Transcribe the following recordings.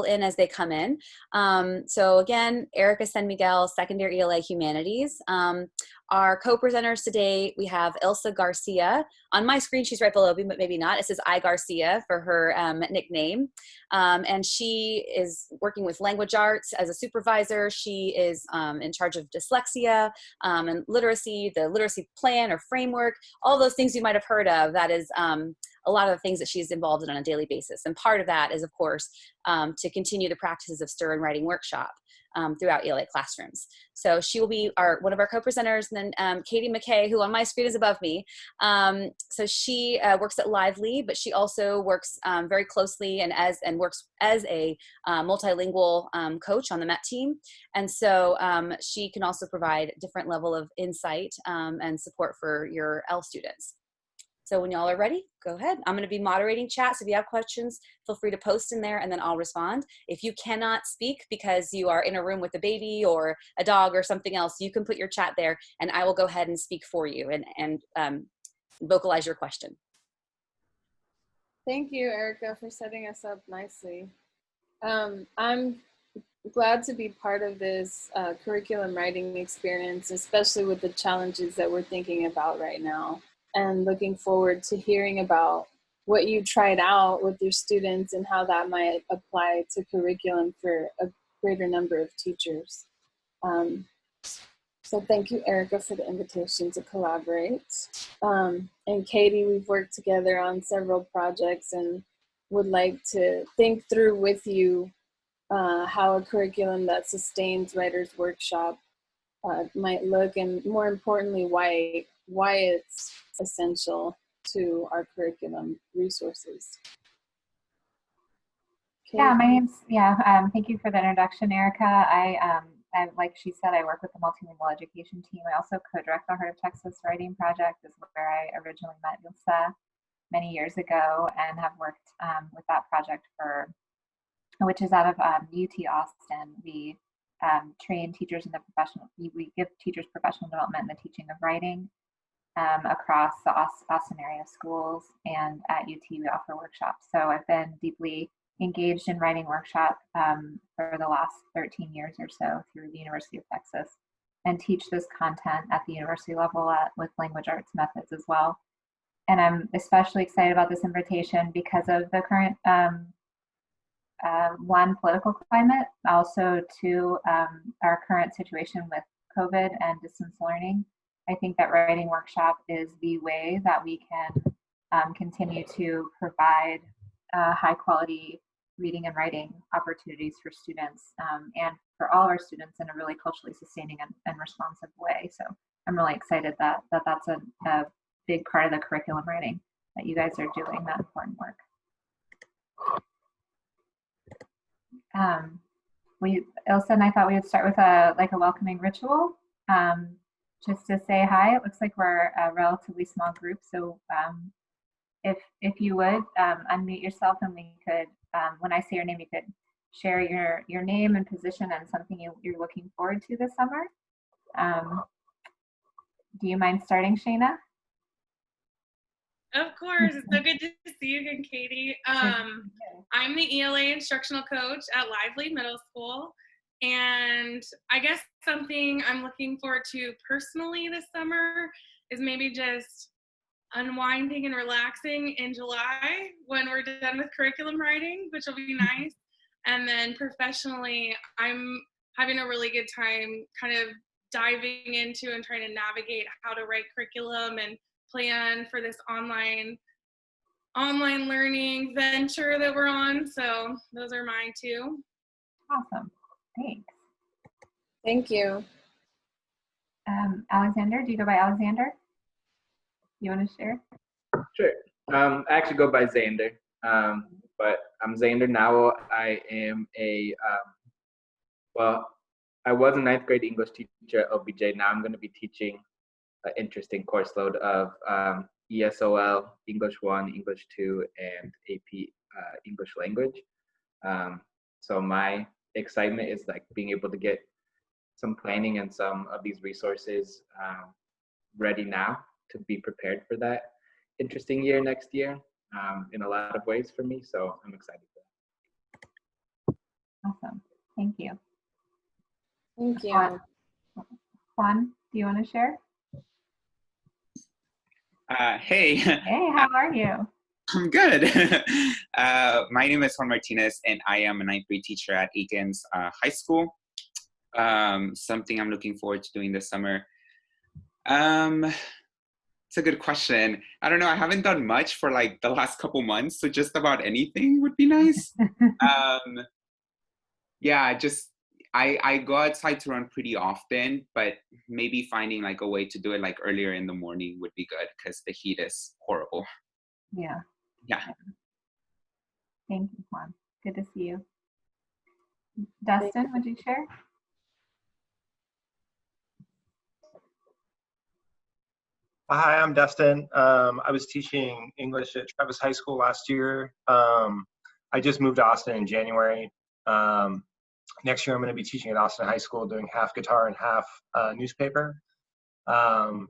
in as they come in. So again, Erica San Miguel, second year ELA Humanities. Our co-presenters today, we have Ilsa Garcia. On my screen, she's right below me, but maybe not. It says I Garcia for her nickname. And she is working with language arts as a supervisor. She is in charge of dyslexia and literacy, the literacy plan or framework, all those things you might have heard of. That is a lot of the things that she's involved in on a daily basis. And part of that is, of course, to continue the practices of STIR and writing workshop throughout ELA classrooms. So she will be one of our co-presenters, and then Katie McKay, who on my screen is above me. So she works at Lively, but she also works very closely and works as a multilingual coach on the MET team. And so she can also provide different level of insight and support for your L students. So when y'all are ready, go ahead. I'm going to be moderating chat, so if you have questions, feel free to post in there and then I'll respond. If you cannot speak because you are in a room with a baby or a dog or something else, you can put your chat there and I will go ahead and speak for you and vocalize your question. Thank you, Erica, for setting us up nicely. I'm glad to be part of this curriculum writing experience, especially with the challenges that we're thinking about right now, and looking forward to hearing about what you tried out with your students and how that might apply to curriculum for a greater number of teachers. So thank you, Erica, for the invitation to collaborate. And Katie, we've worked together on several projects and would like to think through with you how a curriculum that sustains Writers' Workshop might look, and more importantly, why it's essential to our curriculum resources. Katie? Thank you for the introduction, Erica. I like she said, I work with the multilingual education team. I also co-direct the Heart of Texas Writing Project. This is where I originally met Ilsa many years ago and have worked with that project which is out of UT Austin. We train teachers in the we give teachers professional development in the teaching of writing across the Austin area schools, and at UT we offer workshops. So I've been deeply engaged in writing workshop for the last 13 years or so through the University of Texas, and teach this content at the university level with language arts methods as well. And I'm especially excited about this invitation because of the current one, political climate, also to our current situation with COVID and distance learning. I think that writing workshop is the way that we can continue to provide high quality reading and writing opportunities for students and for all of our students in a really culturally sustaining and responsive way. So I'm really excited that that's a big part of the curriculum writing, that you guys are doing that important work. Ilsa and I thought we would start with a welcoming ritual, just to say hi. It looks like we're a relatively small group, so if you would unmute yourself, and we could, when I say your name, you could share your name and position and something you're looking forward to this summer. Do you mind starting, Shayna? Of course, it's so good to see you again, Katie. I'm the ELA instructional coach at Lively Middle School, and I guess something I'm looking forward to personally this summer is maybe just unwinding and relaxing in July when we're done with curriculum writing, which will be nice. And then professionally, I'm having a really good time kind of diving into and trying to navigate how to write curriculum and plan for this online learning venture that we're on. So those are mine too. Awesome, thanks. Thank you. Alexander, do you go by Alexander? You want to share? Sure. I actually go by Xander, but I'm Xander now. I am I was a 9th grade English teacher at OBJ. Now I'm going to be teaching an interesting course load of ESOL, English 1, English 2, and AP English language. So my excitement is like being able to get some planning and some of these resources ready now to be prepared for that interesting year next year in a lot of ways for me. So I'm excited for that. Thank you. Thank you. Juan, do you want to share? Hey, Hey, how are you? I'm good. My name is Juan Martinez, and I am a ninth grade teacher at Aikens High School. Something I'm looking forward to doing this summer. It's a good question. I don't know. I haven't done much for like the last couple months, so just about anything would be nice. Yeah, just I go outside to run pretty often, but maybe finding like a way to do it like earlier in the morning would be good because the heat is horrible. Yeah. Yeah. Thank you, Juan. Good to see you. Dustin, would you share? Hi, I'm Dustin. I was teaching English at Travis High School last year. I just moved to Austin in January. Next year, I'm going to be teaching at Austin High School, doing half guitar and half newspaper. I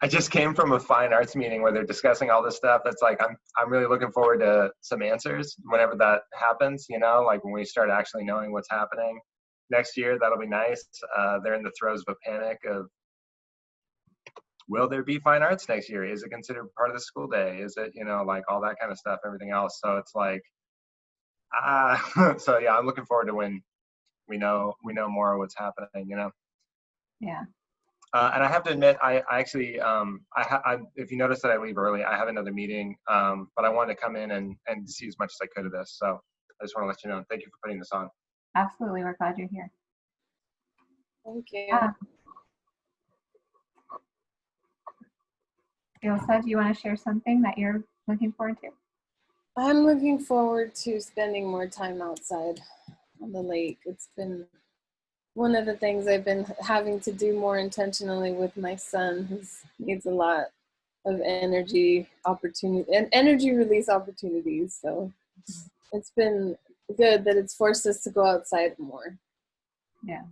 just came from a fine arts meeting where they're discussing all this stuff. That's like I'm really looking forward to some answers whenever that happens. You know, like when we start actually knowing what's happening next year. That'll be nice. They're in the throes of a panic of, will there be fine arts next year? Is it considered part of the school day? Is it, you know, like all that kind of stuff, everything else. So it's like, so yeah, I'm looking forward to when we know more of what's happening, you know? Yeah. And I have to admit, I actually, if you notice that I leave early, I have another meeting, but I wanted to come in and see as much as I could of this. So I just want to let you know, thank you for putting this on. Absolutely. We're glad you're here. Thank you. Ilsa, do you want to share something that you're looking forward to? I'm looking forward to spending more time outside on the lake. It's been one of the things I've been having to do more intentionally with my son, who needs a lot of energy opportunity and energy release opportunities. So it's been good that it's forced us to go outside more. Yeah.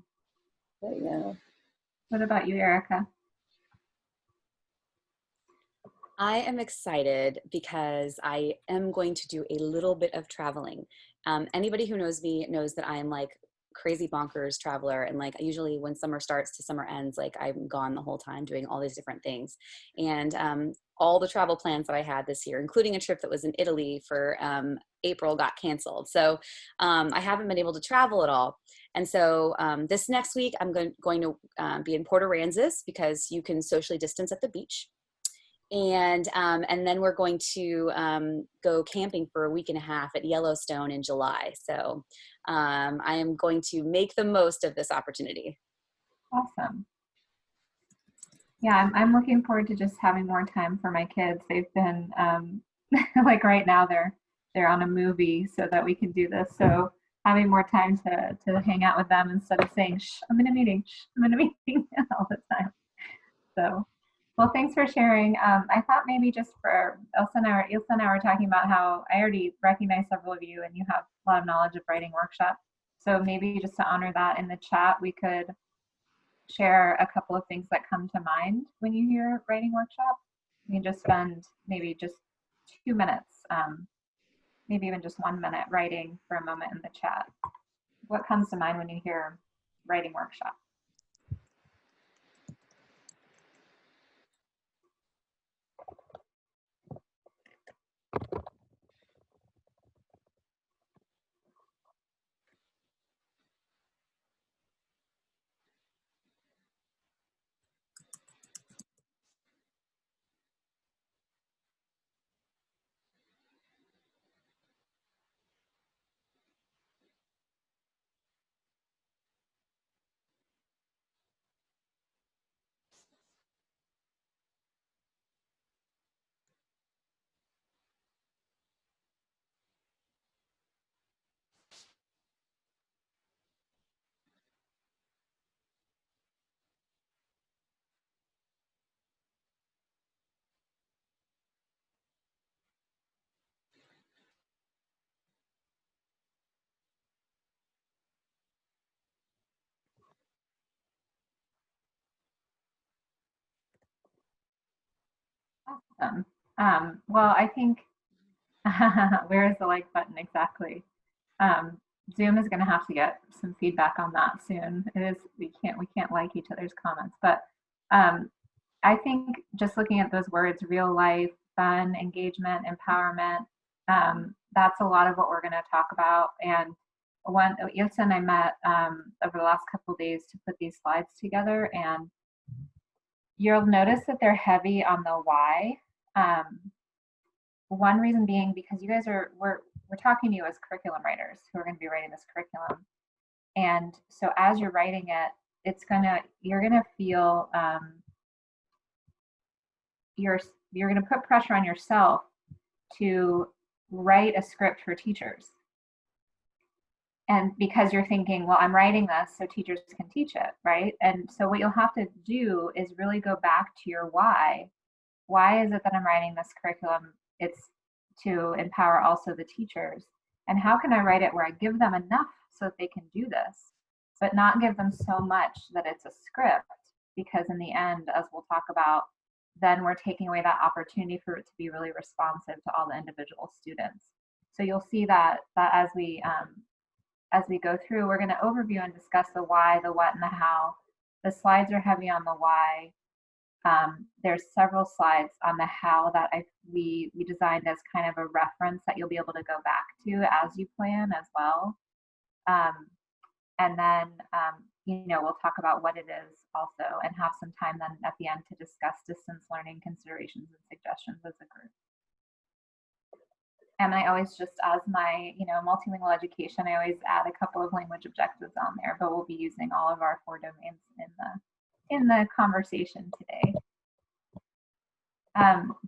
But yeah. What about you, Erica? I am excited because I am going to do a little bit of traveling. Anybody who knows me knows that I'm like crazy bonkers traveler, and like usually when summer starts to summer ends, like I'm gone the whole time doing all these different things. And all the travel plans that I had this year, including a trip that was in Italy for April, got canceled. So I haven't been able to travel at all. And so this next week I'm going to be in Port Aransas because you can socially distance at the beach. And then we're going to go camping for a week and a half at Yellowstone in July. So I am going to make the most of this opportunity. Awesome. Yeah, I'm looking forward to just having more time for my kids. They've been like right now they're on a movie so that we can do this. So having more time to hang out with them instead of saying, shh, I'm in a meeting, shh, I'm in a meeting all the time. So. Well, thanks for sharing. I thought maybe just for Ilsa and I were talking about how I already recognize several of you and you have a lot of knowledge of writing workshop. So maybe just to honor that in the chat, we could share a couple of things that come to mind when you hear writing workshop. You can just spend maybe just 2 minutes, maybe even just 1 minute writing for a moment in the chat. What comes to mind when you hear writing workshop? Awesome. Well, I think, where is the like button exactly? Zoom is going to have to get some feedback on that soon. It is, we can't like each other's comments, but I think just looking at those words, real life, fun, engagement, empowerment, that's a lot of what we're going to talk about. And Ilse and I met over the last couple of days to put these slides together, and you'll notice that they're heavy on the why. One reason being because you guys we're talking to you as curriculum writers who are going to be writing this curriculum, and so as you're writing it, you're gonna feel you're gonna put pressure on yourself to write a script for teachers. And because you're thinking, well, I'm writing this so teachers can teach it, right? And so what you'll have to do is really go back to your why. Why is it that I'm writing this curriculum? It's to empower also the teachers. And how can I write it where I give them enough so that they can do this, but not give them so much that it's a script? Because in the end, as we'll talk about, then we're taking away that opportunity for it to be really responsive to all the individual students. So you'll see that as we go through, we're going to overview and discuss the why, the what, and the how. The slides are heavy on the why. There's several slides on the how that we designed as kind of a reference that you'll be able to go back to as you plan as well. And then, we'll talk about what it is also and have some time then at the end to discuss distance learning considerations and suggestions as a group. And I always just, as my, multilingual education, I always add a couple of language objectives on there, but we'll be using all of our 4 domains in the conversation today.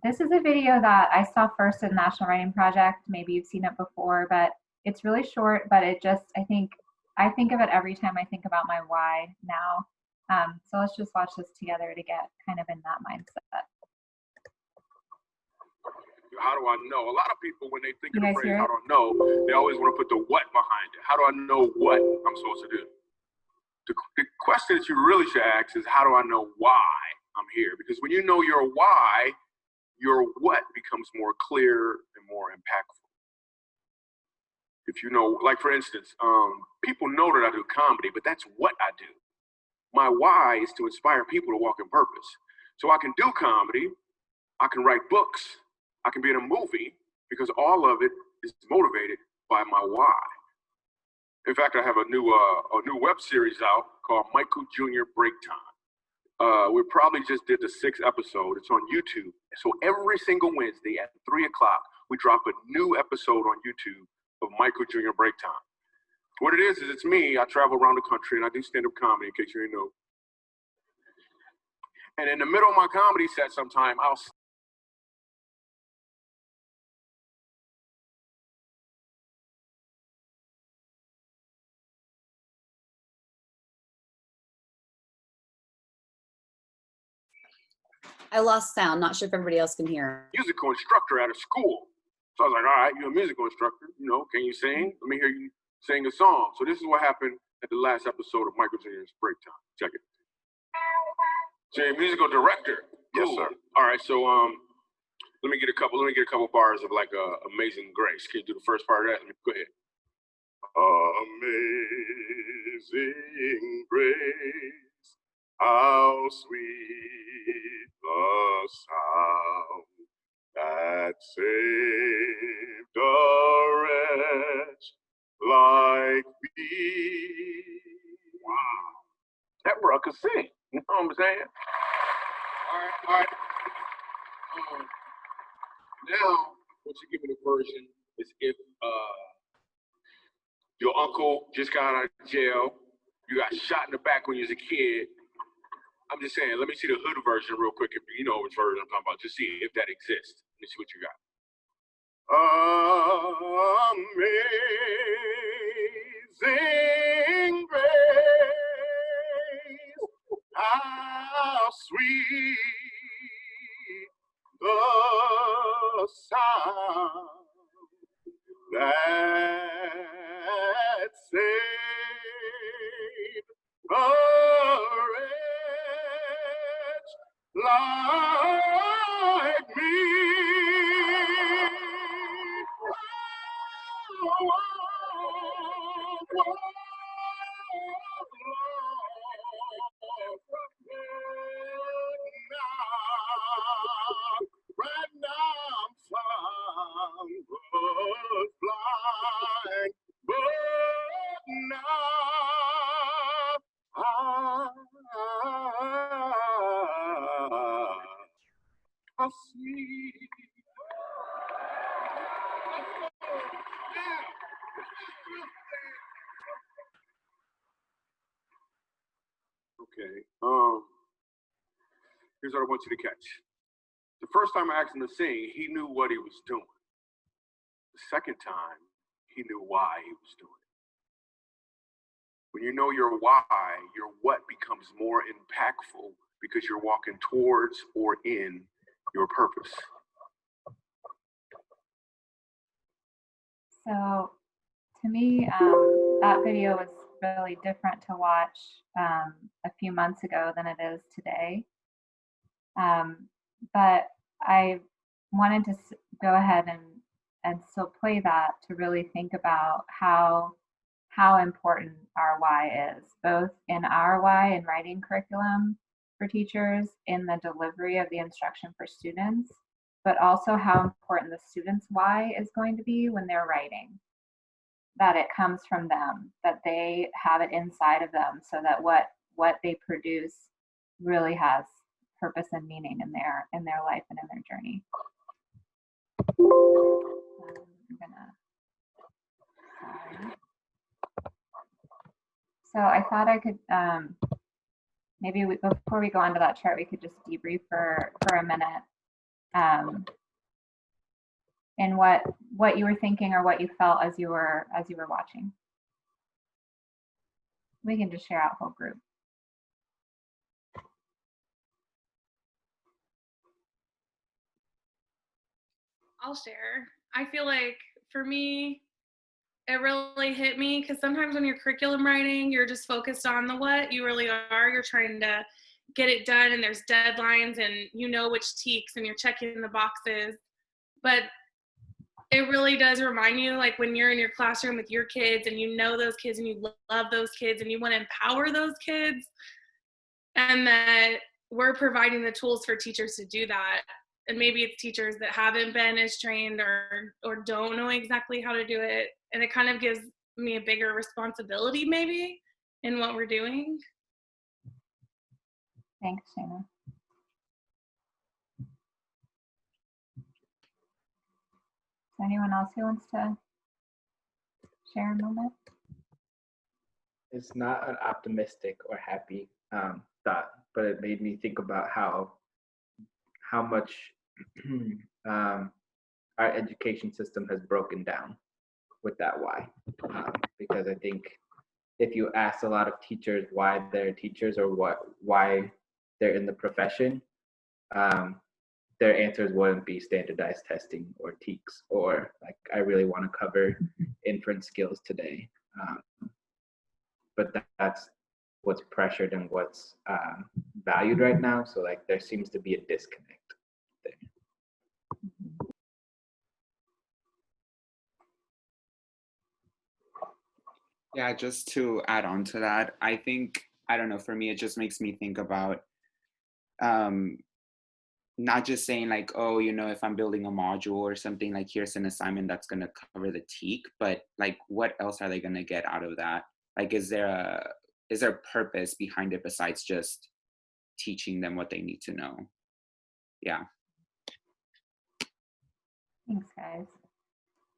This is a video that I saw first in National Writing Project. Maybe you've seen it before, but it's really short, but it just, I think of it every time I think about my why now. So let's just watch this together to get kind of in that mindset. How do I know? A lot of people, when they think of the phrase, how do I know, they always want to put the what behind it. How do I know what I'm supposed to do? The question that you really should ask is, how do I know why I'm here? Because when you know your why, your what becomes more clear and more impactful. If you know, like for instance, people know that I do comedy, but that's what I do. My why is to inspire people to walk in purpose. So I can do comedy, I can write books, I can be in a movie, because all of it is motivated by my why. In fact, I have a new web series out called Michael Jr. Break Time. We probably just did the 6th episode. It's on YouTube. So every single Wednesday at 3 o'clock, we drop a new episode on YouTube of Michael Jr. Break Time. What it is it's me. I travel around the country and I do stand-up comedy, in case you didn't know. And in the middle of my comedy set sometime, I lost sound. Not sure if everybody else can hear. Musical instructor at a school. So I was like, all right, you're a musical instructor. Can you sing? Let me hear you sing a song. So this is what happened at the last episode of Michael Jr.'s Break Time. Check it. So you're a musical director. Cool. Yes, sir. All right, so let me get a couple bars of like Amazing Grace. Can you do the first part of that? Go ahead. Amazing grace, how sweet the sound that saved a wretch like me. Wow. That bro could sing. You know what I'm saying? All right. Now, what you give me the version is if your uncle just got out of jail, you got shot in the back when you was a kid. I'm just saying, let me see the hood version real quick. If you know which version I'm talking about, just see if that exists. Let me see what you got. Amazing grace, how sweet the sound that saved a wretch like me. Okay. Here's what I want you to catch. The first time I asked him to sing, he knew what he was doing. The second time, he knew why he was doing it. When you know your why, your what becomes more impactful because you're walking towards or in your purpose. So to me, that video was really different to watch a few months ago than it is today. But I wanted to go ahead and still play that to really think about how important our why is, both in our why in writing curriculum for teachers, in the delivery of the instruction for students, but also how important the students' why is going to be when they're writing. That it comes from them, that they have it inside of them, so that what they produce really has purpose and meaning in their life and in their journey. So I thought I could maybe before we go on to that chart, we could just debrief for a minute. And what you were thinking or what you felt as you were watching. We can just share out whole group. I'll share. I feel like for me, it really hit me because sometimes when you're curriculum writing, you're just focused on the what. You really are. You're trying to get it done, and there's deadlines, and you know which teaks, and you're checking the boxes. But it really does remind you, like when you're in your classroom with your kids and you know those kids and you love those kids and you want to empower those kids, and that we're providing the tools for teachers to do that. And maybe it's teachers that haven't been as trained or don't know exactly how to do it. And it kind of gives me a bigger responsibility maybe in what we're doing. Thanks, Shana. Is there anyone else who wants to share a moment? It's not an optimistic or happy thought, but it made me think about how much our education system has broken down with that why. Because I think if you ask a lot of teachers why they're teachers or why they're in the profession, their answers wouldn't be standardized testing or TEKS or like, I really want to cover inference skills today. But that's what's pressured and what's valued right now. So like there seems to be a disconnect there. Yeah, just to add on to that, I think, I don't know, for me, it just makes me think about not just saying like, oh, you know, if I'm building a module or something, like here's an assignment that's going to cover the TEK, but like what else are they going to get out of that? Like, is there a purpose behind it besides just teaching them what they need to know? Yeah. Thanks, guys.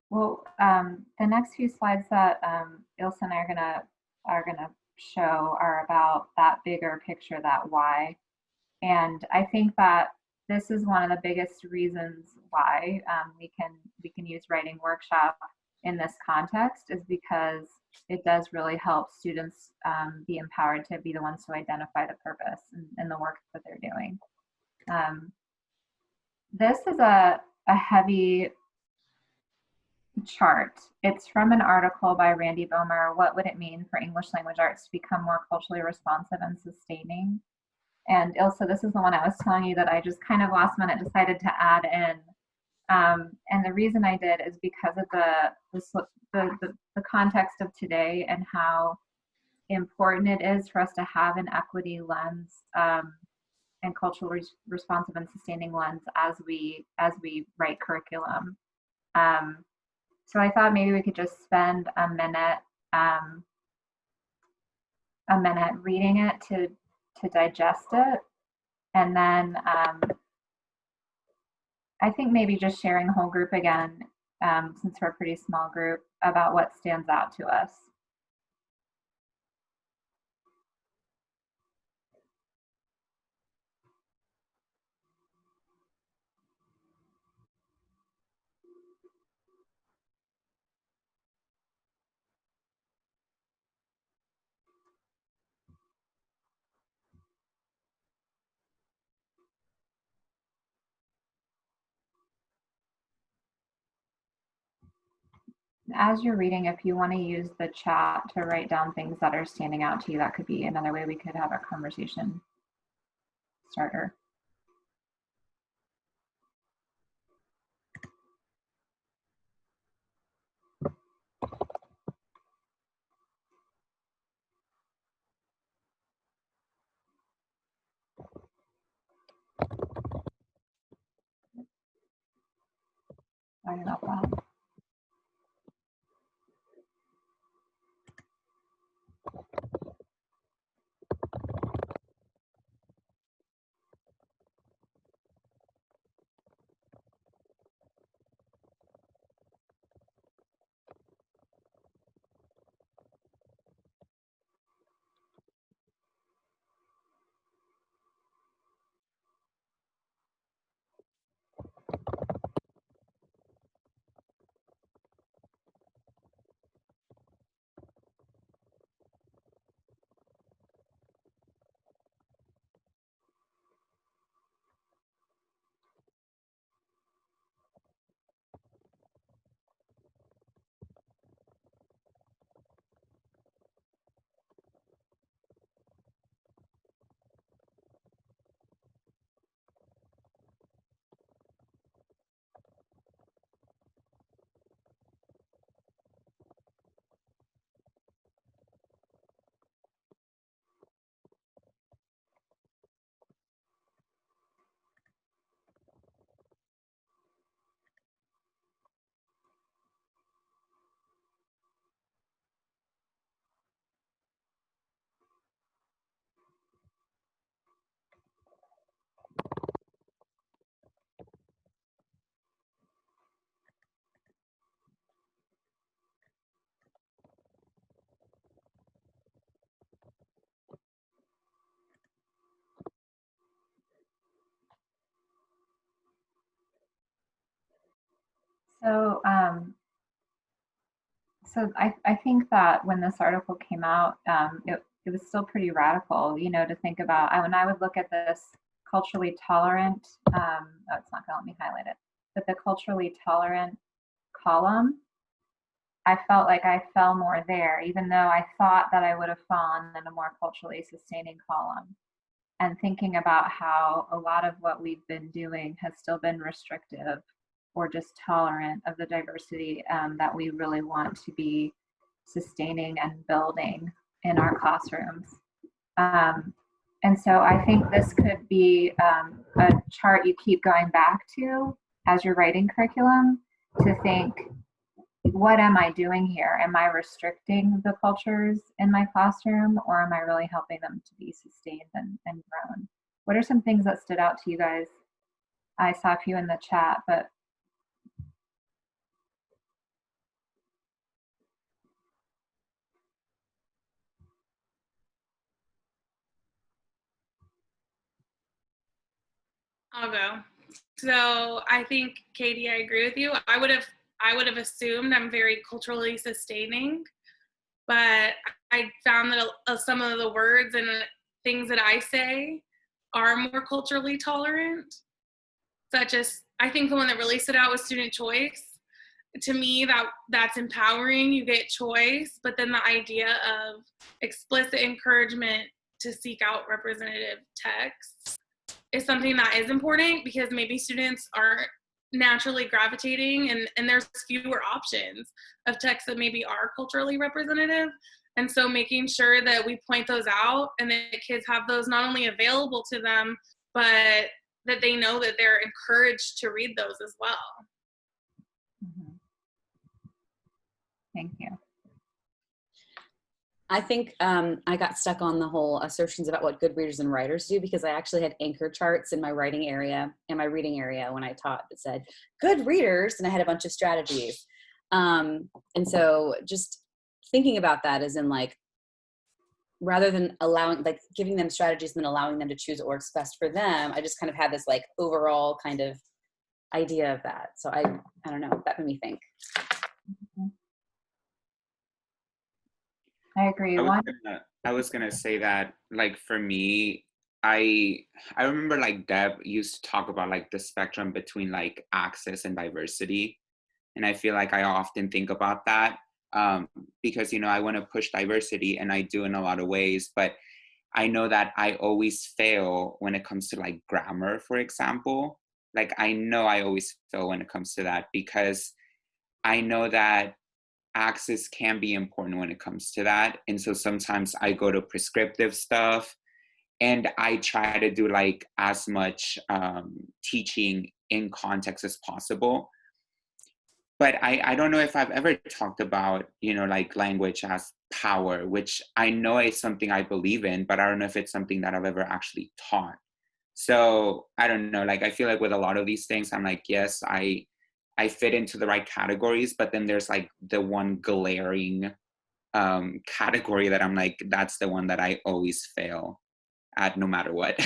Well, the next few slides that Ilse and I are gonna show are about that bigger picture, that why. And I think that this is one of the biggest reasons why we can use writing workshop in this context, is because it does really help students be empowered to be the ones to identify the purpose in the work that they're doing. This is a heavy chart. It's from an article by Randy Bomer, What Would It Mean for English Language Arts to Become More Culturally Responsive and Sustaining? And Ilse, this is the one I was telling you that I just kind of last minute decided to add in. And the reason I did is because of the context of today and how important it is for us to have an equity lens and culturally responsive and sustaining lens as we write curriculum. So I thought maybe we could just spend a minute reading it to digest it, and then I think maybe just sharing the whole group again since we're a pretty small group, about what stands out to us. As you're reading, if you want to use the chat to write down things that are standing out to you, that could be another way we could have a conversation starter. Sorry about that. So, I think that when this article came out, it was still pretty radical, you know, to think about. When I would look at this culturally tolerant, oh, it's not gonna let me highlight it, but the culturally tolerant column, I felt like I fell more there, even though I thought that I would have fallen in a more culturally sustaining column. And thinking about how a lot of what we've been doing has still been restrictive or just tolerant of the diversity that we really want to be sustaining and building in our classrooms. And so I think this could be a chart you keep going back to as you're writing curriculum to think, what am I doing here? Am I restricting the cultures in my classroom, or am I really helping them to be sustained and grown? What are some things that stood out to you guys? I saw a few in the chat, but I'll go. So I think, Katie, I agree with you. I would have assumed I'm very culturally sustaining, but I found that some of the words and things that I say are more culturally tolerant, such as, I think the one that really stood out was student choice. To me, that's empowering. You get choice, but then the idea of explicit encouragement to seek out representative texts is something that is important, because maybe students aren't naturally gravitating and there's fewer options of texts that maybe are culturally representative. And so making sure that we point those out and that kids have those not only available to them, but that they know that they're encouraged to read those as well. Thank you. I think I got stuck on the whole assertions about what good readers and writers do, because I actually had anchor charts in my writing area and my reading area when I taught that said good readers, and I had a bunch of strategies. And so just thinking about that as in like, rather than allowing, like giving them strategies and then allowing them to choose what works best for them, I just kind of had this like overall kind of idea of that. So I don't know, that made me think. I agree. I was gonna say that, like, for me, I remember like Deb used to talk about like the spectrum between like access and diversity, and I feel like I often think about that because, you know, I want to push diversity, and I do in a lot of ways, but I know that I always fail when it comes to like grammar, for example. Like, I know I always fail when it comes to that, because I know that access can be important when it comes to that. And so sometimes I go to prescriptive stuff, and I try to do like as much teaching in context as possible. But I don't know if I've ever talked about, you know, like language as power, which I know is something I believe in, but I don't know if it's something that I've ever actually taught. So I don't know, like I feel like with a lot of these things, I'm like, yes, I fit into the right categories, but then there's like the one glaring category that I'm like, that's the one that I always fail at no matter what.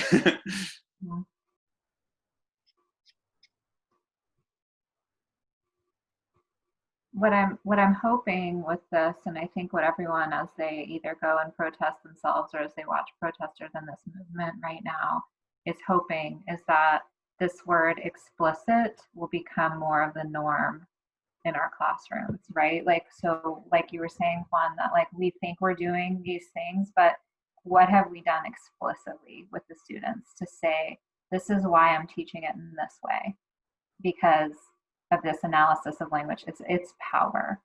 What I'm hoping with this, and I think what everyone, as they either go and protest themselves or as they watch protesters in this movement right now, is hoping is that this word explicit will become more of the norm in our classrooms, right? Like, so like you were saying, Juan, that like we think we're doing these things, but what have we done explicitly with the students to say, this is why I'm teaching it in this way, because of this analysis of language. It's power,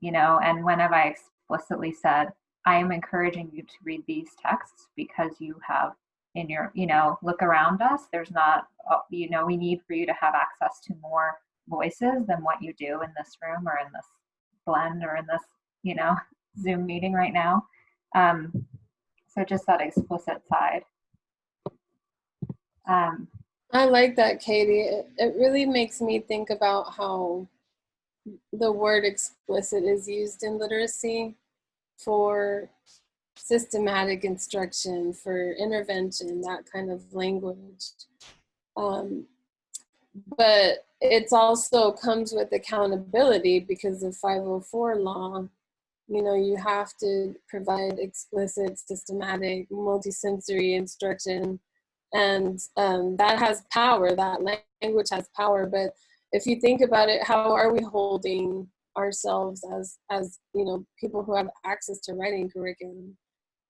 you know. And when have I explicitly said, I am encouraging you to read these texts because you have in your, you know, look around us, there's not, you know, we need for you to have access to more voices than what you do in this room or in this blend or in this, you know, Zoom meeting right now. So just that explicit side. I like that, Katie. It really makes me think about how the word explicit is used in literacy for systematic instruction, for intervention, that kind of language. But it's also comes with accountability because of 504 law. You know, you have to provide explicit, systematic, multisensory instruction. And that has power, that language has power. But if you think about it, how are we holding ourselves as you know, people who have access to writing curriculum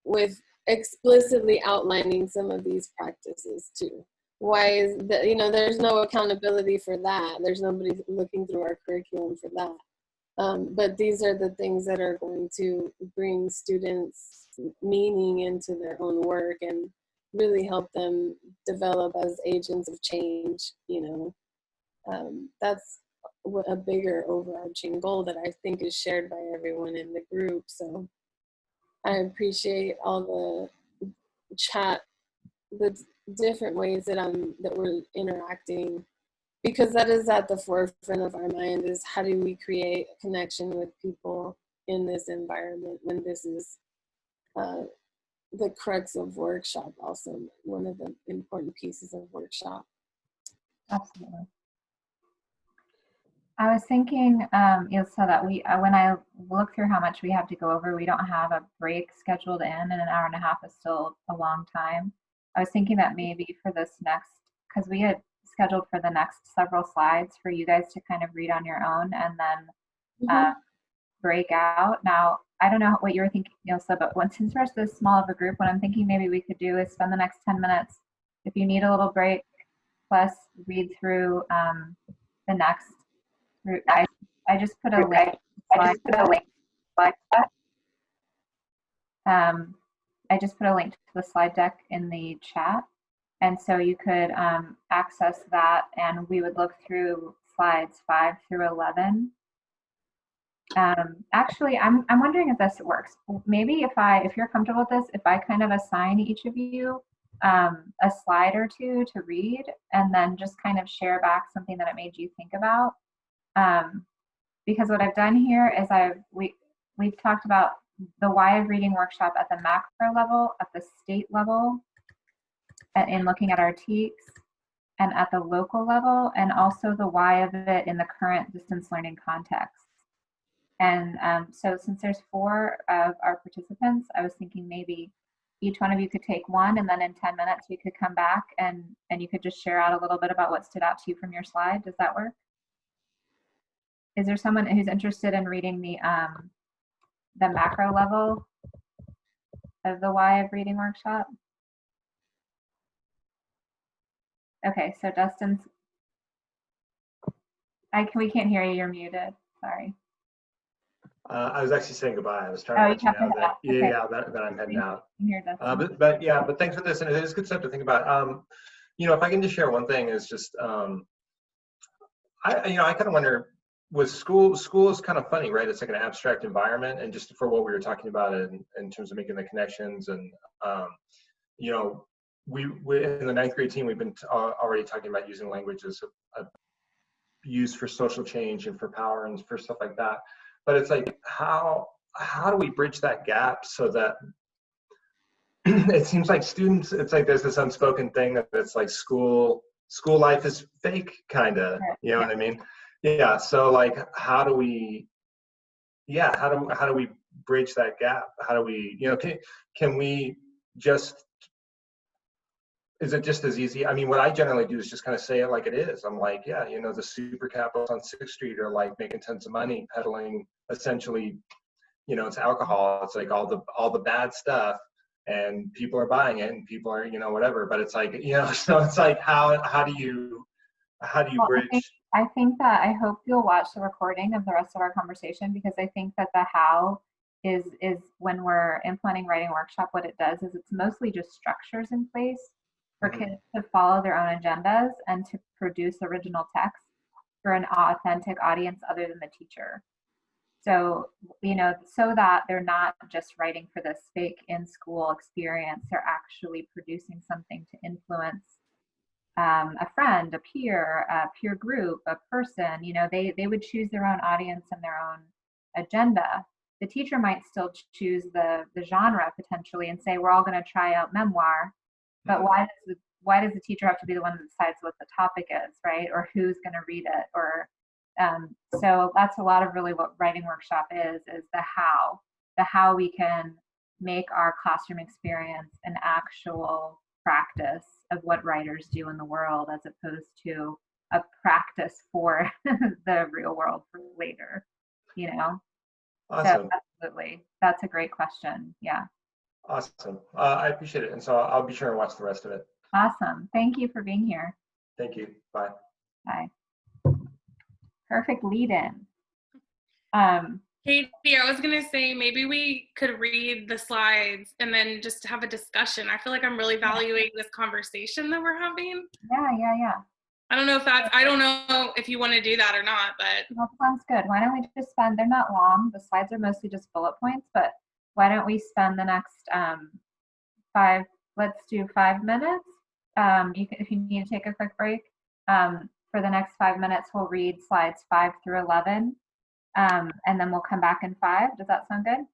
with explicitly outlining some of these practices too? Why is that? You know, there's no accountability for that. There's nobody looking through our curriculum for that. But these are the things that are going to bring students meaning into their own work and really help them develop as agents of change. You know, that's a bigger overarching goal that I think is shared by everyone in the group. So I appreciate all the chat, the different ways that we're interacting, because that is at the forefront of our mind, is how do we create a connection with people in this environment when this is the crux of workshop, also one of the important pieces of workshop. Absolutely. I was thinking, Ilsa, that we, when I look through how much we have to go over, we don't have a break scheduled in, and an hour and a half is still a long time. I was thinking that maybe for this next, because we had scheduled for the next several slides for you guys to kind of read on your own and then break out. Now, I don't know what you were thinking, Ilsa, but since we're this small of a group, what I'm thinking maybe we could do is spend the next 10 minutes, if you need a little break, plus read through the next. I just put a link. I just put a link to the slide deck in the chat, and so you could access that, and we would look through slides 5 through 11. Actually, I'm wondering if this works. Maybe if you're comfortable with this, if I kind of assign each of you a slide or two to read, and then just kind of share back something that it made you think about. Because what I've done here is we've talked about the why of reading workshop at the macro level, at the state level, in looking at our TEKS, and at the local level, and also the why of it in the current distance learning context. And so since there's 4 of our participants, I was thinking maybe each one of you could take one, and then in 10 minutes we could come back and you could just share out a little bit about what stood out to you from your slide. Does that work? Is there someone who's interested in reading the macro level of the why of reading workshop? Okay, so Dustin's, we can't hear you, you're muted, sorry. I was actually saying goodbye. I was trying to let you know that, that I'm heading out. But thanks for this, and it is good stuff to think about. If I can just share one thing, is just I kind of wonder, with school is kind of funny, right? It's like an abstract environment, and just for what we were talking about in terms of making the connections, and we in the 9th grade team, we've been already talking about using language as a use for social change and for power and for stuff like that. But it's like, how do we bridge that gap so that it seems like students, it's like there's this unspoken thing that it's like school life is fake, kind of, you know what I mean? Yeah. So like, how do we bridge that gap? How do we, can we just, is it just as easy? I mean, what I generally do is just kind of say it like it is. I'm like, yeah, the super capitalists on 6th Street are like making tons of money peddling essentially, it's alcohol. It's like all the bad stuff, and people are buying it, and people are, whatever. But it's like, so it's like, how do you bridge? I think that I hope you'll watch the recording of the rest of our conversation, because I think that the how is when we're implementing writing workshop, what it does is it's mostly just structures in place for kids to follow their own agendas and to produce original text for an authentic audience other than the teacher. So, so that they're not just writing for this fake in-school experience, they're actually producing something to influence a friend, a peer group, a person. They would choose their own audience and their own agenda. The teacher might still choose the genre potentially and say, we're all going to try out memoir. But why does the teacher have to be the one that decides what the topic is, right? Or who's going to read it? Or so that's a lot of really what writing workshop is the how we can make our classroom experience an actual practice of what writers do in the world, as opposed to a practice for the real world for later. Awesome. So absolutely, that's a great question. Yeah. Awesome. I appreciate it. And so I'll be sure and watch the rest of it. Awesome. Thank you for being here. Thank you. Bye. Bye. Perfect lead in. Katie, I was going to say maybe we could read the slides and then just have a discussion. I feel like I'm really valuing this conversation that we're having. Yeah. I don't know if you want to do that or not, but. That sounds good. Why don't we just they're not long. The slides are mostly just bullet points, but why don't we spend the next let's do 5 minutes. If you need to take a quick break, for the next 5 minutes, we'll read slides 5 through 11. And then we'll come back in 5. Does that sound good?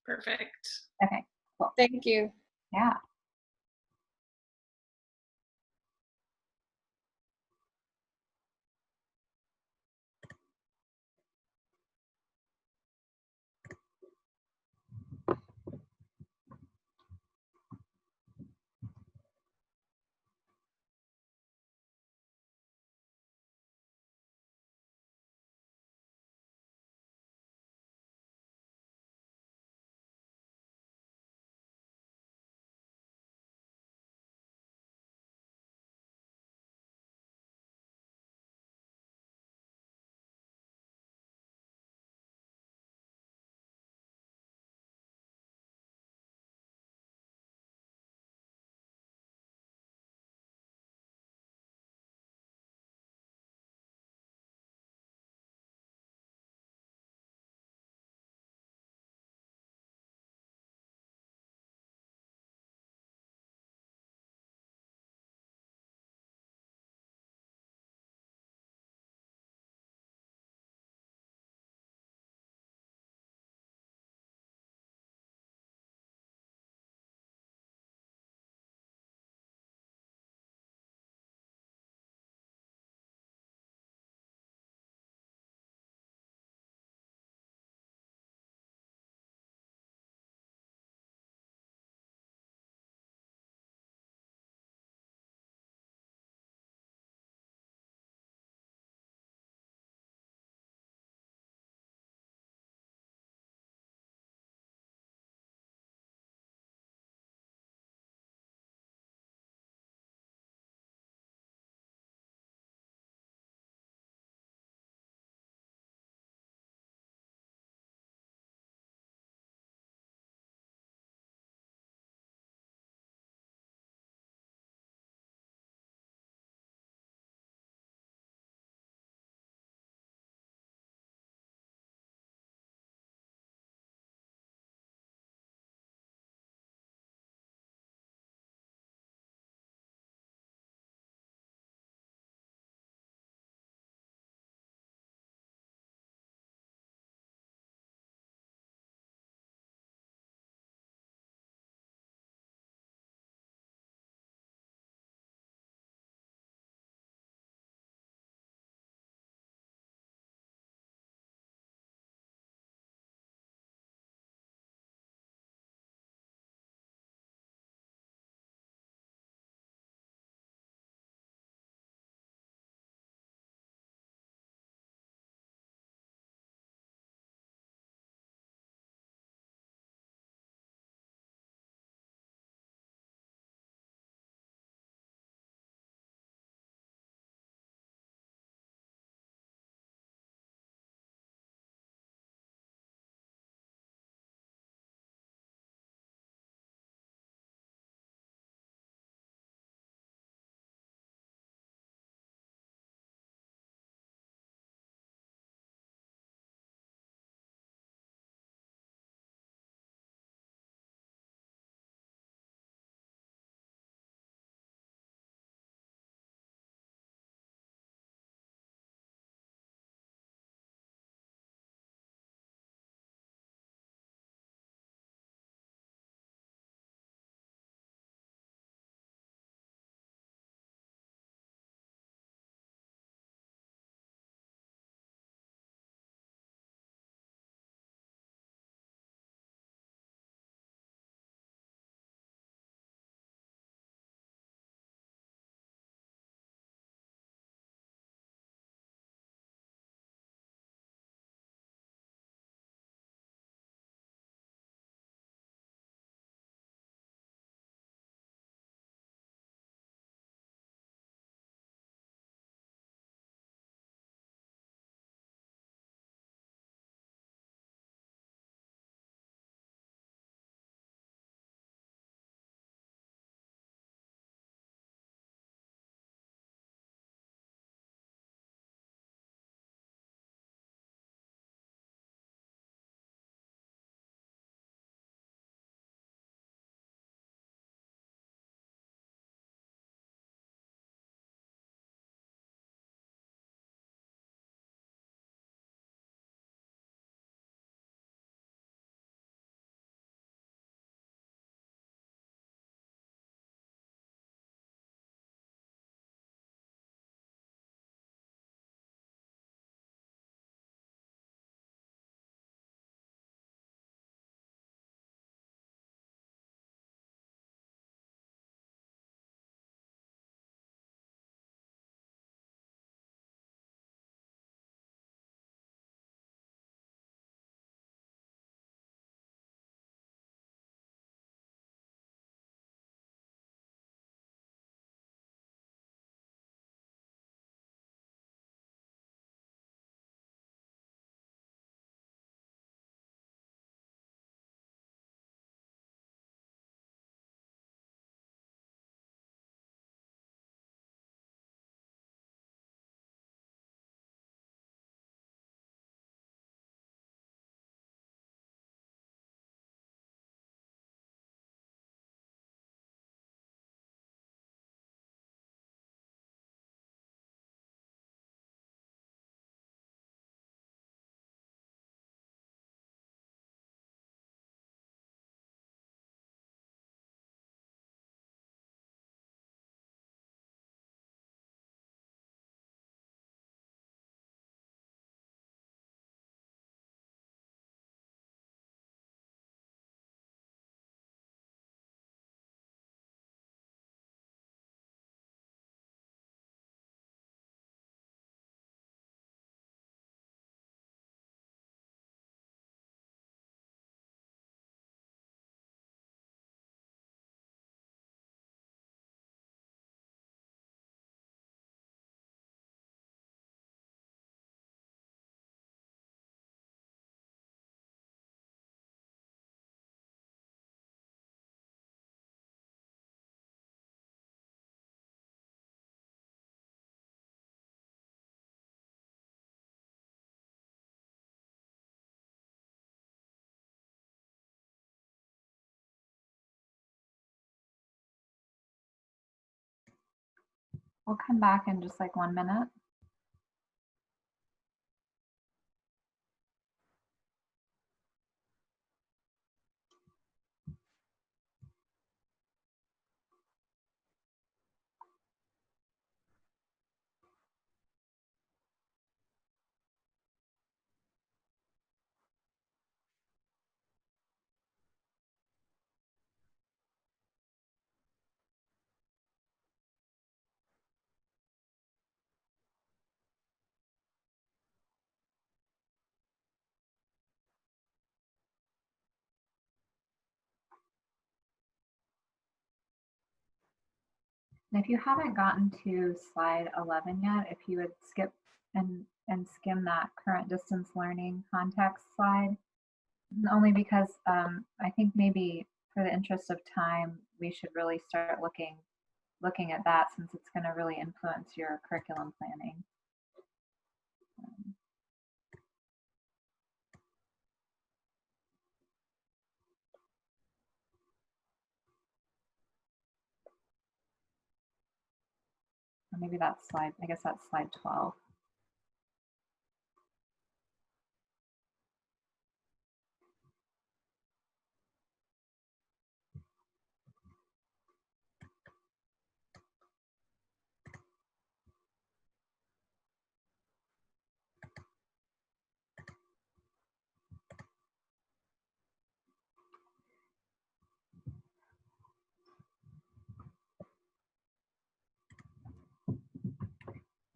Perfect. Okay, cool. Thank you. Yeah. We'll come back in just like 1 minute. And if you haven't gotten to slide 11 yet, if you would skip and skim that current distance learning context slide, only because I think maybe for the interest of time, we should really start looking at that, since it's going to really influence your curriculum planning. Or maybe that's slide, I guess that's slide 12.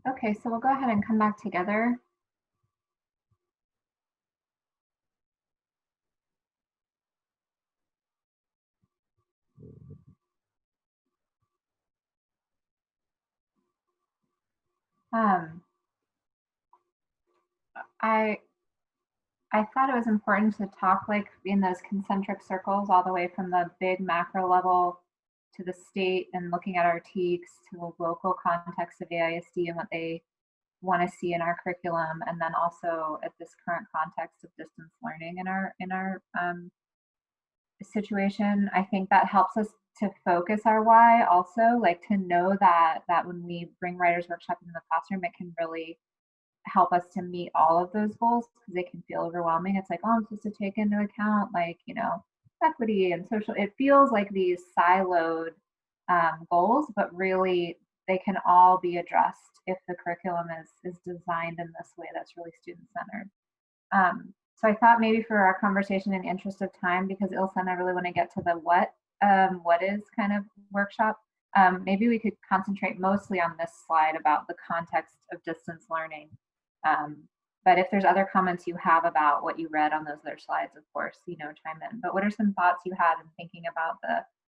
Okay, so we'll go ahead and come back together. I thought it was important to talk like in those concentric circles, all the way from the big macro level to the state, and looking at our TEKS, to the local context of AISD and what they want to see in our curriculum, and then also at this current context of distance learning in our situation. I think that helps us to focus our why, also like to know that when we bring writers workshop into the classroom, it can really help us to meet all of those goals, because they can feel overwhelming. It's like, oh, I'm supposed to take into account, like, you know, equity and social. It feels like these siloed goals, but really they can all be addressed if the curriculum is designed in this way that's really student-centered. So I thought maybe for our conversation, in the interest of time, because Ilse and I really want to get to the what is kind of workshop, maybe we could concentrate mostly on this slide about the context of distance learning. But if there's other comments you have about what you read on those other slides, of course, you know, chime in. But what are some thoughts you had in thinking about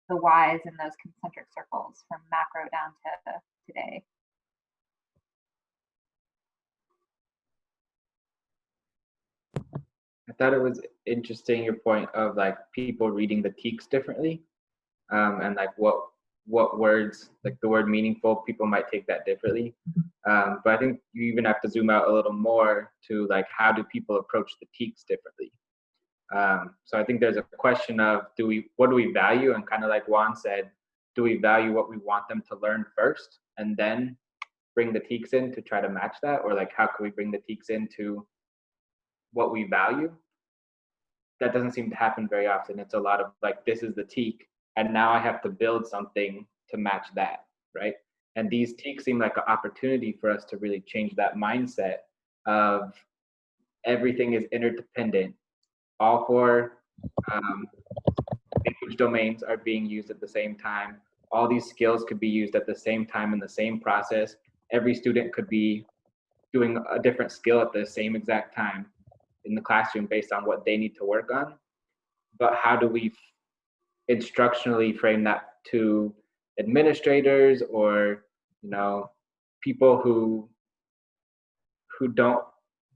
the whys in those concentric circles from macro down to today? I thought it was interesting, your point of like people reading the TEKS differently, and like what words, like the word meaningful, people might take that differently. But I think you even have to zoom out a little more to like, how do people approach the TEKS differently? So I think there's a question of, what do we value? And kind of like Juan said, do we value what we want them to learn first and then bring the TEKS in to try to match that? Or like, how can we bring the TEKS into what we value? That doesn't seem to happen very often. It's a lot of like, this is the TEK, and now I have to build something to match that, right? And these TEKs seem like an opportunity for us to really change that mindset of everything is interdependent. All four language domains are being used at the same time. All these skills could be used at the same time in the same process. Every student could be doing a different skill at the same exact time in the classroom based on what they need to work on. But how do we instructionally frame that to administrators, or, you know, people who don't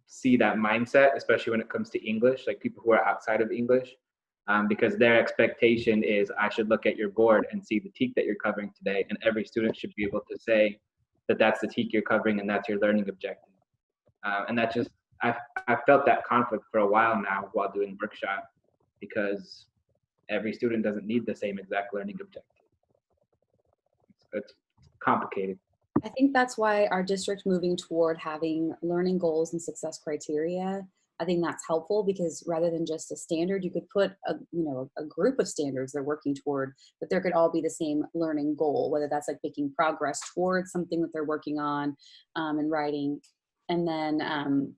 see that mindset, especially when it comes to English, like people who are outside of English, because their expectation is, I should look at your board and see the TEK that you're covering today, and every student should be able to say that that's the TEK you're covering and that's your learning objective. And that just, I've felt that conflict for a while now while doing workshop, because every student doesn't need the same exact learning objective. It's complicated. I think that's why our district moving toward having learning goals and success criteria, I think that's helpful, because rather than just a standard, you could put a group of standards they're working toward, but there could all be the same learning goal, whether that's like making progress towards something that they're working on and writing. And then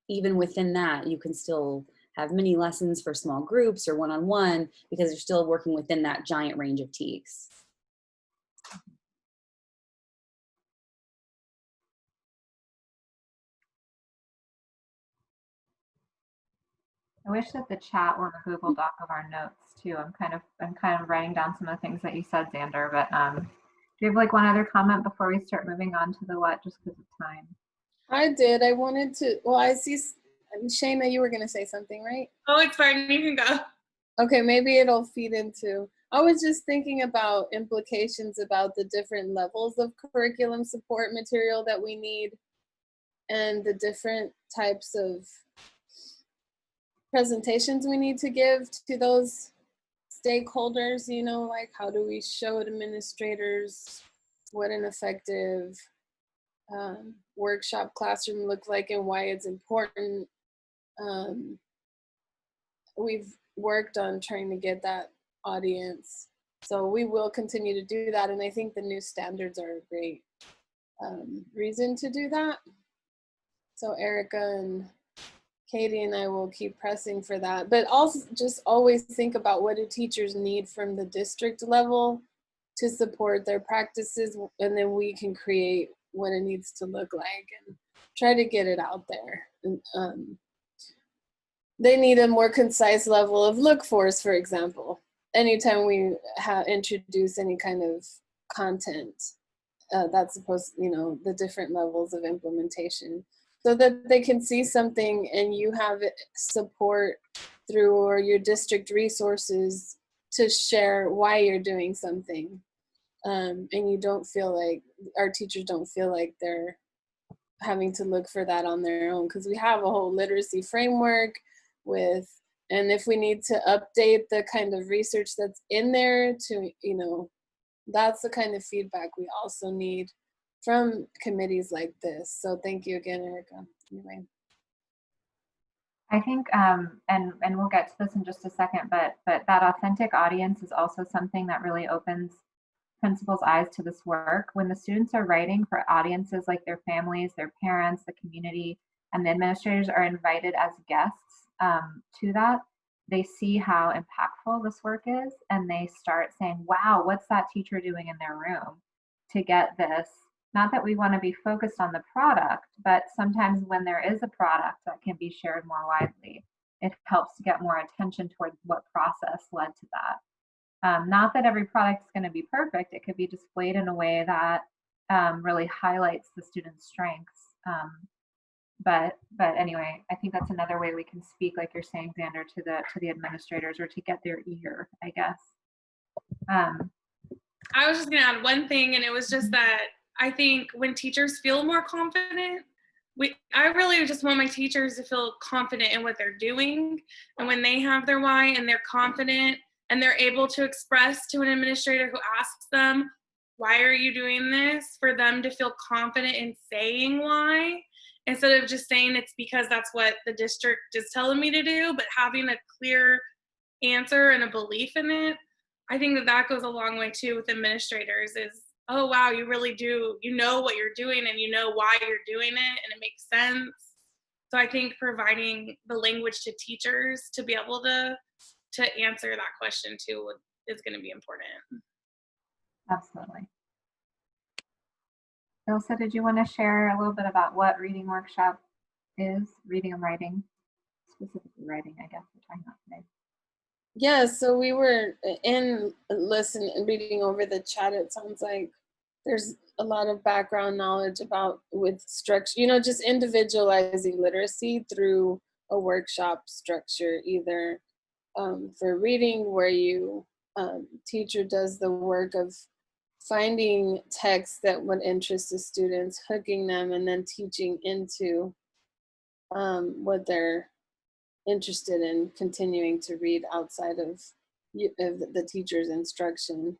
even within that, you can still have mini lessons for small groups or one-on-one, because you're still working within that giant range of TEKS. I wish that the chat were a Google Doc of our notes too. I'm kind of writing down some of the things that you said, Xander. But do you have like one other comment before we start moving on to the what, just because of time? I did. I wanted to. Well, I see, Shayna, you were gonna say something, right? Oh, it's fine. You can go. Okay, maybe it'll feed into. I was just thinking about implications about the different levels of curriculum support material that we need, and the different types of presentations we need to give to those stakeholders, like how do we show administrators what an effective workshop classroom looks like and why it's important. We've worked on trying to get that audience, so we will continue to do that, and I think the new standards are a great reason to do that. So Erica and Katie and I will keep pressing for that, but also just always think about what do teachers need from the district level to support their practices, and then we can create what it needs to look like and try to get it out there. And, they need a more concise level of look-fors, for example. Anytime we introduce any kind of content, that's supposed, the different levels of implementation, so that they can see something and you have support through or your district resources to share why you're doing something. And you don't feel like, our teachers don't feel like they're having to look for that on their own, because we have a whole literacy framework and if we need to update the kind of research that's in there to, that's the kind of feedback we also need from committees like this. So thank you again, Erica. Anyway. I think, and we'll get to this in just a second, but that authentic audience is also something that really opens principals' eyes to this work. When the students are writing for audiences like their families, their parents, the community, and the administrators are invited as guests to that, they see how impactful this work is, and they start saying, wow, what's that teacher doing in their room to get this? Not that we want to be focused on the product, but sometimes when there is a product that can be shared more widely, it helps to get more attention towards what process led to that. Not that every product is going to be perfect. It could be displayed in a way that really highlights the student's strengths. But anyway, I think that's another way we can speak, like you're saying, Xander, to the administrators, or to get their ear, I guess. I was just gonna add one thing, and it was just that I think when teachers feel more confident, I really just want my teachers to feel confident in what they're doing, and when they have their why and they're confident and they're able to express to an administrator who asks them, why are you doing this, for them to feel confident in saying why, instead of just saying it's because that's what the district is telling me to do, but having a clear answer and a belief in it. I think that goes a long way too with administrators, is, oh wow, you really do, what you're doing, and why you're doing it, and it makes sense. So I think providing the language to teachers to be able to answer that question too is going to be important. Absolutely. Ilsa, did you want to share a little bit about what Reading Workshop is? Reading and writing, specifically writing, I guess we're talking about today. Yeah, so we were reading over the chat. It sounds like there's a lot of background knowledge with structure, just individualizing literacy through a workshop structure, either for reading, where teacher does the work of finding texts that would interest the students, hooking them, and then teaching into what they're interested in continuing to read outside of the teacher's instruction.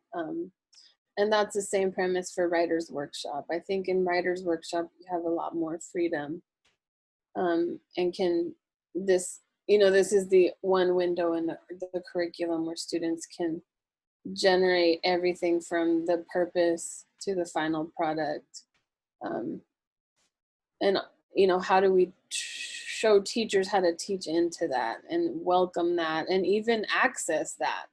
and that's the same premise for Writer's Workshop. I think in Writer's Workshop, you have a lot more freedom, and can this, this is the one window in the curriculum where students can generate everything from the purpose to the final product. And how do we show teachers how to teach into that and welcome that and even access that?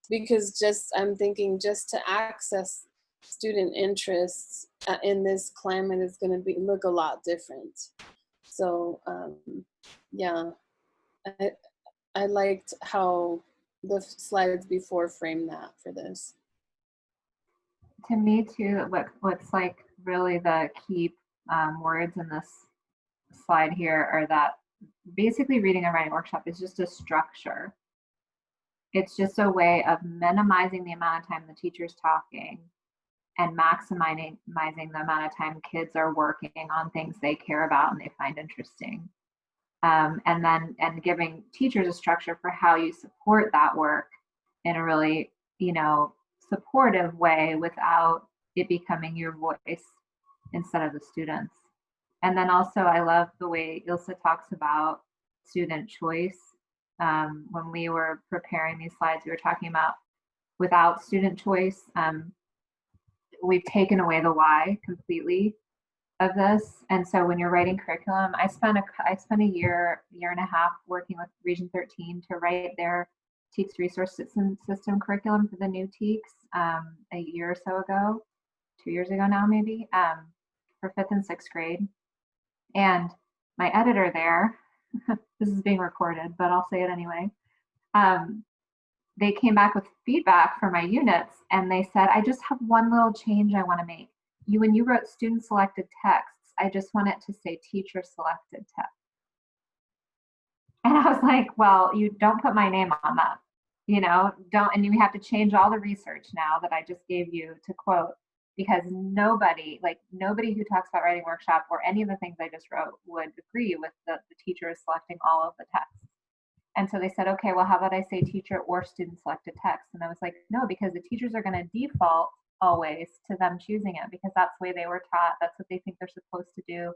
Because I'm thinking just to access student interests in this climate is going to look a lot different. So yeah, I liked how the slides before framed that for this. To me too, what's like really the key words in this slide here are that basically reading and writing workshop is just a structure. It's just a way of minimizing the amount of time the teacher's talking and maximizing the amount of time kids are working on things they care about and they find interesting. And giving teachers a structure for how you support that work in a really, supportive way without it becoming your voice instead of the students. And then also I love the way Ilse talks about student choice. When we were preparing these slides, we were talking about without student choice, we've taken away the why completely of this. And so when you're writing curriculum, I spent a year and a half working with Region 13 to write their TEKS resource system curriculum for the new TEKS a year or so ago, 2 years ago now maybe, for 5th and 6th grade. And my editor there, this is being recorded, but I'll say it anyway. They came back with feedback for my units and they said, I just have one little change I want to make. When you wrote student selected texts, I just want it to say teacher selected text. And I was like, well, you don't put my name on that, and you have to change all the research now that I just gave you to quote, because nobody who talks about writing workshop or any of the things I just wrote would agree with the teacher is selecting all of the text. And so they said, okay, well, how about I say teacher or student selected text? And I was like, no, because the teachers are going to default always to them choosing it because that's the way they were taught. That's what they think they're supposed to do,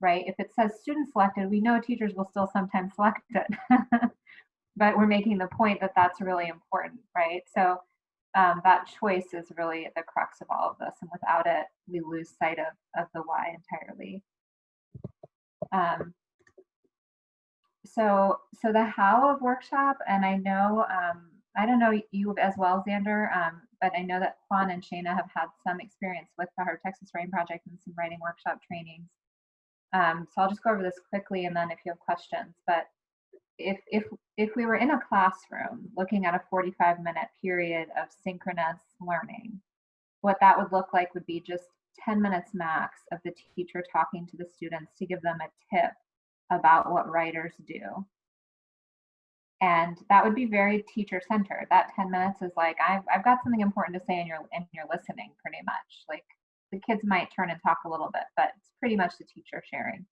right? If it says student selected, we know teachers will still sometimes select it. But we're making the point that that's really important, right? So that choice is really at the crux of all of this. And without it, we lose sight of the why entirely. So the how of workshop, and I know, I don't know you as well, Xander, but I know that Juan and Shayna have had some experience with the Heart of Texas Writing Project and some writing workshop trainings. So I'll just go over this quickly and then if you have questions. But if we were in a classroom looking at a 45-minute period of synchronous learning, what that would look like would be just 10 minutes max of the teacher talking to the students to give them a tip about what writers do. And that would be very teacher-centered. That 10 minutes is like, I've got something important to say and you're listening pretty much. Like the kids might turn and talk a little bit, but it's pretty much the teacher sharing.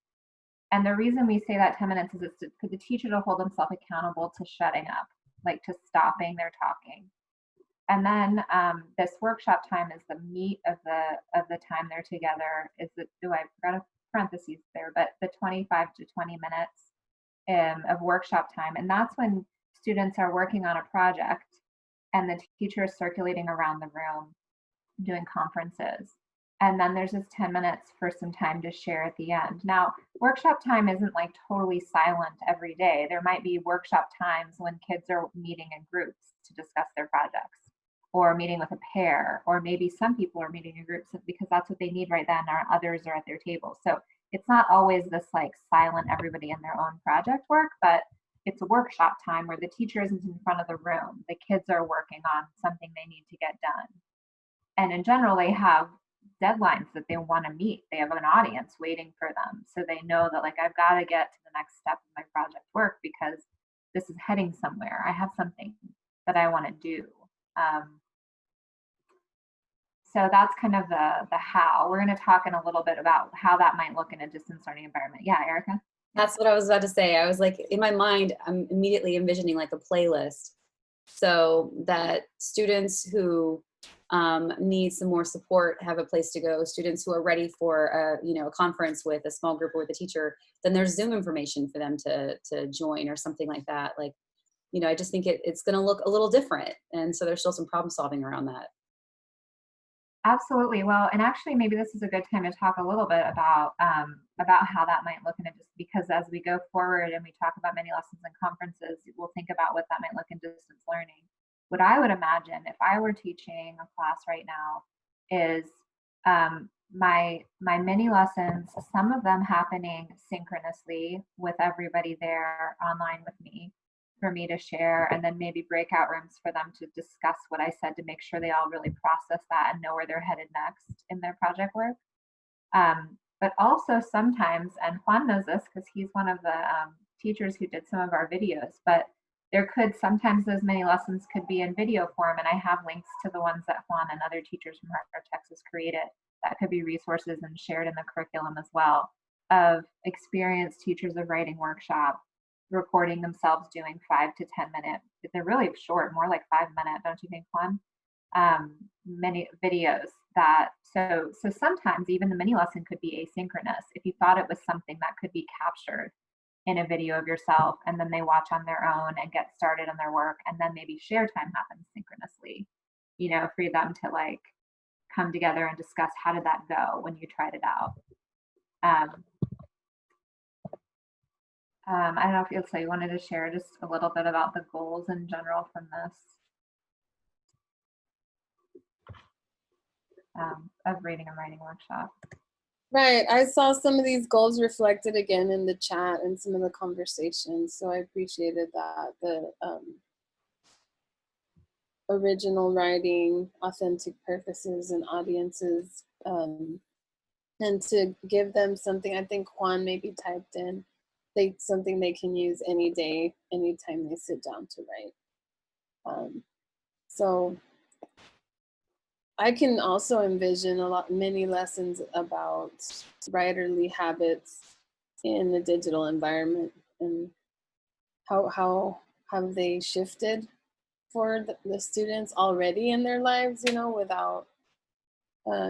And the reason we say that 10 minutes is it's for the teacher to hold themselves accountable to shutting up, like to stopping their talking. And then this workshop time is the meat of the time they're together. I've got a parentheses there, but the 25 to 20 minutes of workshop time. And that's when students are working on a project and the teacher is circulating around the room doing conferences. And then there's just 10 minutes for some time to share at the end. Now, workshop time isn't like totally silent every day. There might be workshop times when kids are meeting in groups to discuss their projects, or meeting with a pair, or maybe some people are meeting in groups because that's what they need right then, or others are at their table. So it's not always this like silent everybody in their own project work, but it's a workshop time where the teacher isn't in front of the room. The kids are working on something they need to get done. And in general, they have deadlines that they want to meet. They have an audience waiting for them. So they know that like, I've got to get to the next step of my project work because this is heading somewhere. I have something that I want to do. So that's kind of the how. We're going to talk in a little bit about how that might look in a distance learning environment. Yeah, Erica? That's what I was about to say. I was like, in my mind, I'm immediately envisioning like a playlist so that students who need some more support, have a place to go, students who are ready for a conference with a small group or with a teacher, then there's Zoom information for them to join or something like that. Like, I just think it's going to look a little different. And so there's still some problem solving around that. Absolutely. Well, and actually, maybe this is a good time to talk a little bit about how that might look, and just because as we go forward and we talk about many lessons and conferences, we'll think about what that might look in distance learning. What I would imagine if I were teaching a class right now is my mini lessons, some of them happening synchronously with everybody there online with me, for me to share, and then maybe breakout rooms for them to discuss what I said to make sure they all really process that and know where they're headed next in their project work. But also sometimes, and Juan knows this because he's one of the teachers who did some of our videos, but there could sometimes those mini lessons could be in video form, and I have links to the ones that Juan and other teachers from Hartford, Texas created that could be resources and shared in the curriculum as well, of experienced teachers of writing workshop recording themselves doing 5 to 10 minute, they're really short, more like 5 minute, don't you think, Juan? Many videos that, so sometimes even the mini lesson could be asynchronous. If you thought it was something that could be captured in a video of yourself, and then they watch on their own and get started on their work, and then maybe share time happens synchronously, for them to like come together and discuss how did that go when you tried it out. I don't know if you wanted to share just a little bit about the goals in general from this of reading and writing workshop. Right. I saw some of these goals reflected again in the chat and some of the conversations, so I appreciated that. The original writing, authentic purposes and audiences, and to give them something. I think Juan maybe typed in something they can use any day, anytime they sit down to write. So I can also envision many lessons about writerly habits in the digital environment, and how have they shifted for the students already in their lives, without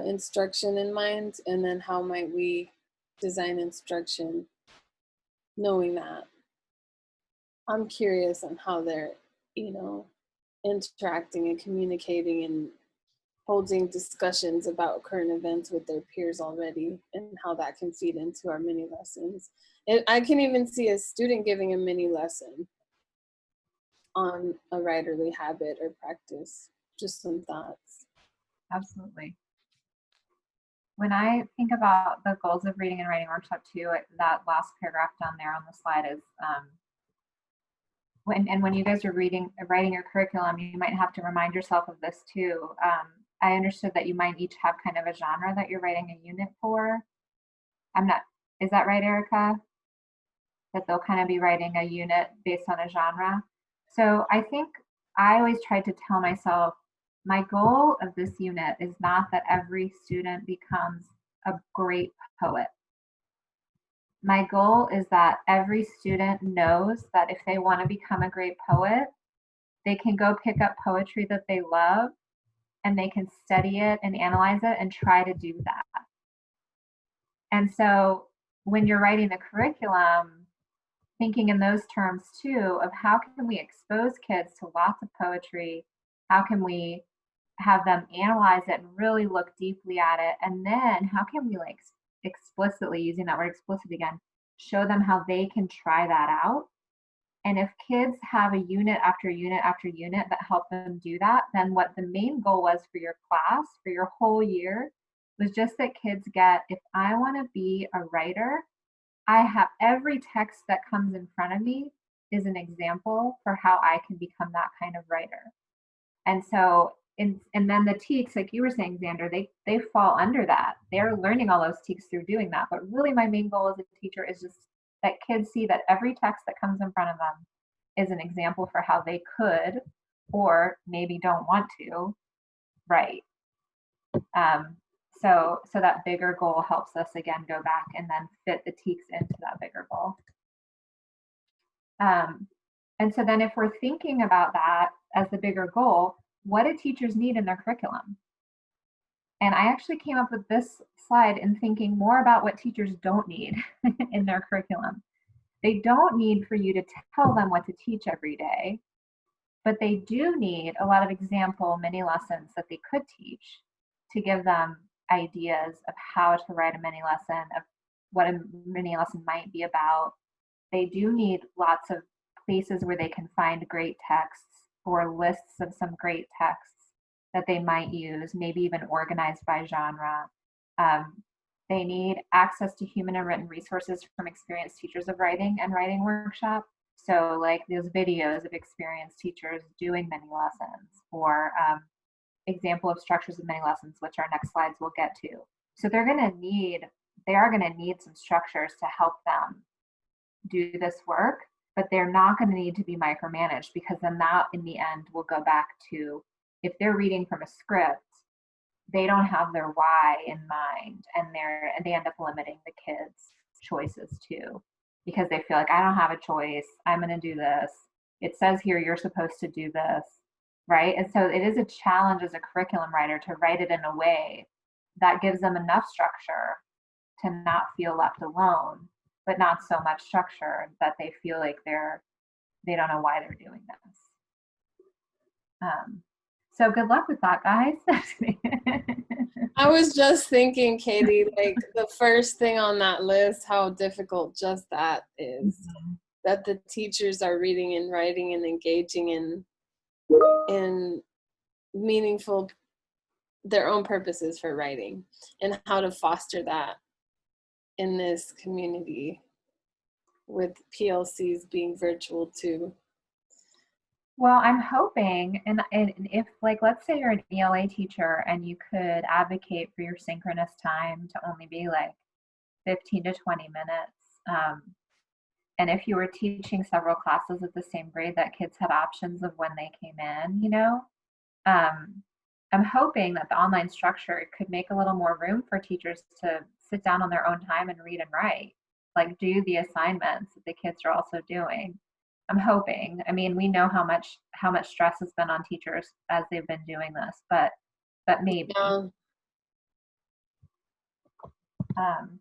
instruction in mind, and then how might we design instruction knowing that. I'm curious on how they're, interacting and communicating and holding discussions about current events with their peers already, and how that can feed into our mini lessons. And I can even see a student giving a mini lesson on a writerly habit or practice. Just some thoughts. Absolutely. When I think about the goals of reading and writing workshop too, that last paragraph down there on the slide is when you guys are writing your curriculum, you might have to remind yourself of this too. I understood that you might each have kind of a genre that you're writing a unit for. Is that right, Erica? That they'll kind of be writing a unit based on a genre. So I think I always tried to tell myself, my goal of this unit is not that every student becomes a great poet. My goal is that every student knows that if they want to become a great poet, they can go pick up poetry that they love, and they can study it and analyze it and try to do that. And so when you're writing the curriculum, thinking in those terms too, of how can we expose kids to lots of poetry, how can we have them analyze it and really look deeply at it, and then how can we like explicitly, using that word explicit again, show them how they can try that out. And if kids have a unit after unit after unit that help them do that, then what the main goal was for your class, for your whole year, was just that kids get, if I want to be a writer, I have every text that comes in front of me is an example for how I can become that kind of writer. And so, and then the TEKS, like you were saying, Xander, they fall under that. They're learning all those TEKS through doing that. But really my main goal as a teacher is just that kids see that every text that comes in front of them is an example for how they could, or maybe don't want to, write. So that bigger goal helps us again go back and then fit the TEKS into that bigger goal. And so then if we're thinking about that as the bigger goal, what do teachers need in their curriculum? And I actually came up with this slide in thinking more about what teachers don't need in their curriculum. They don't need for you to tell them what to teach every day, but they do need a lot of example mini lessons that they could teach to give them ideas of how to write a mini lesson, of what a mini lesson might be about. They do need lots of places where they can find great texts or lists of some great texts that they might use, maybe even organized by genre. They need access to human and written resources from experienced teachers of writing and writing workshop. So like those videos of experienced teachers doing mini lessons, or example of structures of mini lessons, which our next slides will get to. So they are gonna need some structures to help them do this work, but they're not gonna need to be micromanaged, because then that in the end will go back to, if they're reading from a script, they don't have their why in mind, and they end up limiting the kids' choices too, because they feel like, I don't have a choice, I'm going to do this, it says here you're supposed to do this, right? And so it is a challenge as a curriculum writer to write it in a way that gives them enough structure to not feel left alone, but not so much structure that they feel like they don't know why they're doing this. So good luck with that, guys. I was just thinking, Katie, like the first thing on that list, how difficult just that is. Mm-hmm. That the teachers are reading and writing and engaging in meaningful, their own purposes for writing, and how to foster that in this community with PLCs being virtual too. Well, I'm hoping, and if, like, let's say you're an ELA teacher and you could advocate for your synchronous time to only be like 15 to 20 minutes. And if you were teaching several classes at the same grade, that kids had options of when they came in, you know? I'm hoping that the online structure could make a little more room for teachers to sit down on their own time and read and write, like do the assignments that the kids are also doing. I'm hoping. I mean, we know how much stress has been on teachers as they've been doing this, but maybe. I think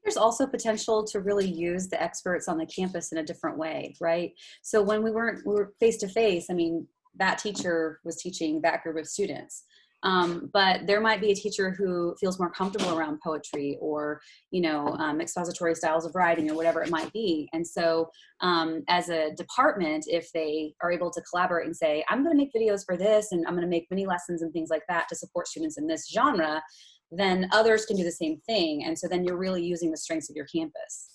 there's also potential to really use the experts on the campus in a different way, right? So when we were face to face, I mean, that teacher was teaching that group of students. But there might be a teacher who feels more comfortable around poetry or, you know, expository styles of writing or whatever it might be. And so as a department, if they are able to collaborate and say, I'm going to make videos for this, and I'm going to make mini lessons and things like that to support students in this genre, then others can do the same thing. And so then you're really using the strengths of your campus.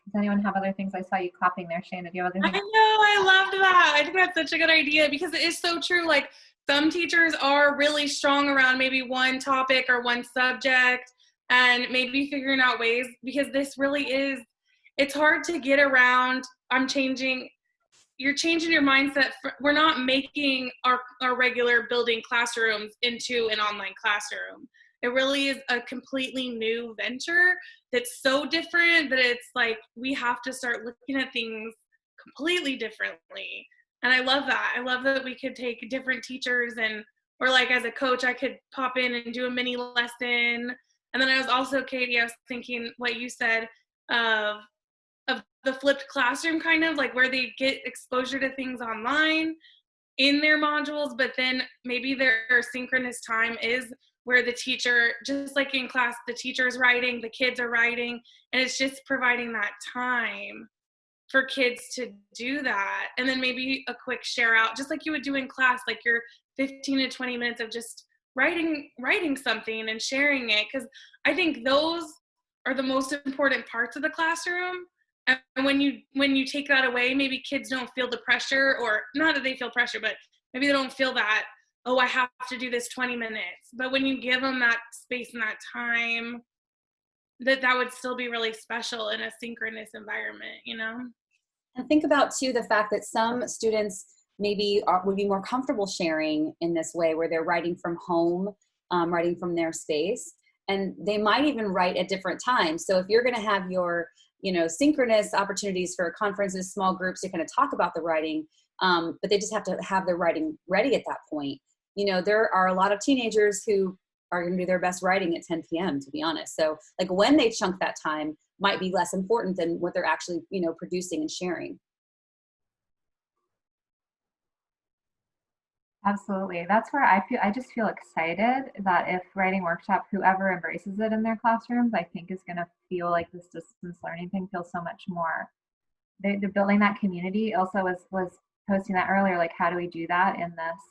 Does anyone have other things? I saw you clapping there, Shana. Do you have other things? I know, I loved that. I think that's such a good idea, because it is so true. Like, some teachers are really strong around maybe one topic or one subject, and maybe figuring out ways, because this really is, it's hard to get around. You're changing your mindset. We're not making our regular building classrooms into an online classroom. It really is a completely new venture that's so different that it's like we have to start looking at things completely differently. And I love that. I love that we could take different teachers, or like as a coach, I could pop in and do a mini lesson. And then I was also, Katie, I was thinking what you said of the flipped classroom, kind of like where they get exposure to things online in their modules, but then maybe their synchronous time is where the teacher, just like in class, the teacher's writing, the kids are writing, and it's just providing that time for kids to do that. And then maybe a quick share out, just like you would do in class, like your 15 to 20 minutes of just writing something and sharing it. Because I think those are the most important parts of the classroom. And when you take that away, maybe kids don't feel the pressure, or not that they feel pressure, but maybe they don't feel that, oh, I have to do this 20 minutes. But when you give them that space and that time, that would still be really special in a synchronous environment, you know? And think about too the fact that some students maybe would be more comfortable sharing in this way, where they're writing from home, writing from their space, and they might even write at different times. So if you're going to have your, you know, synchronous opportunities for conferences, small groups to kind of talk about the writing, but they just have to have their writing ready at that point. you know, there are a lot of teenagers who are going to do their best writing at 10 p.m., to be honest. So like when they chunk that time might be less important than what they're actually, you know, producing and sharing. Absolutely. That's where I just feel excited that if writing workshop, whoever embraces it in their classrooms, I think is going to feel like this distance learning thing feels so much more. They're building that community. Also was posting that earlier, like how do we do that in this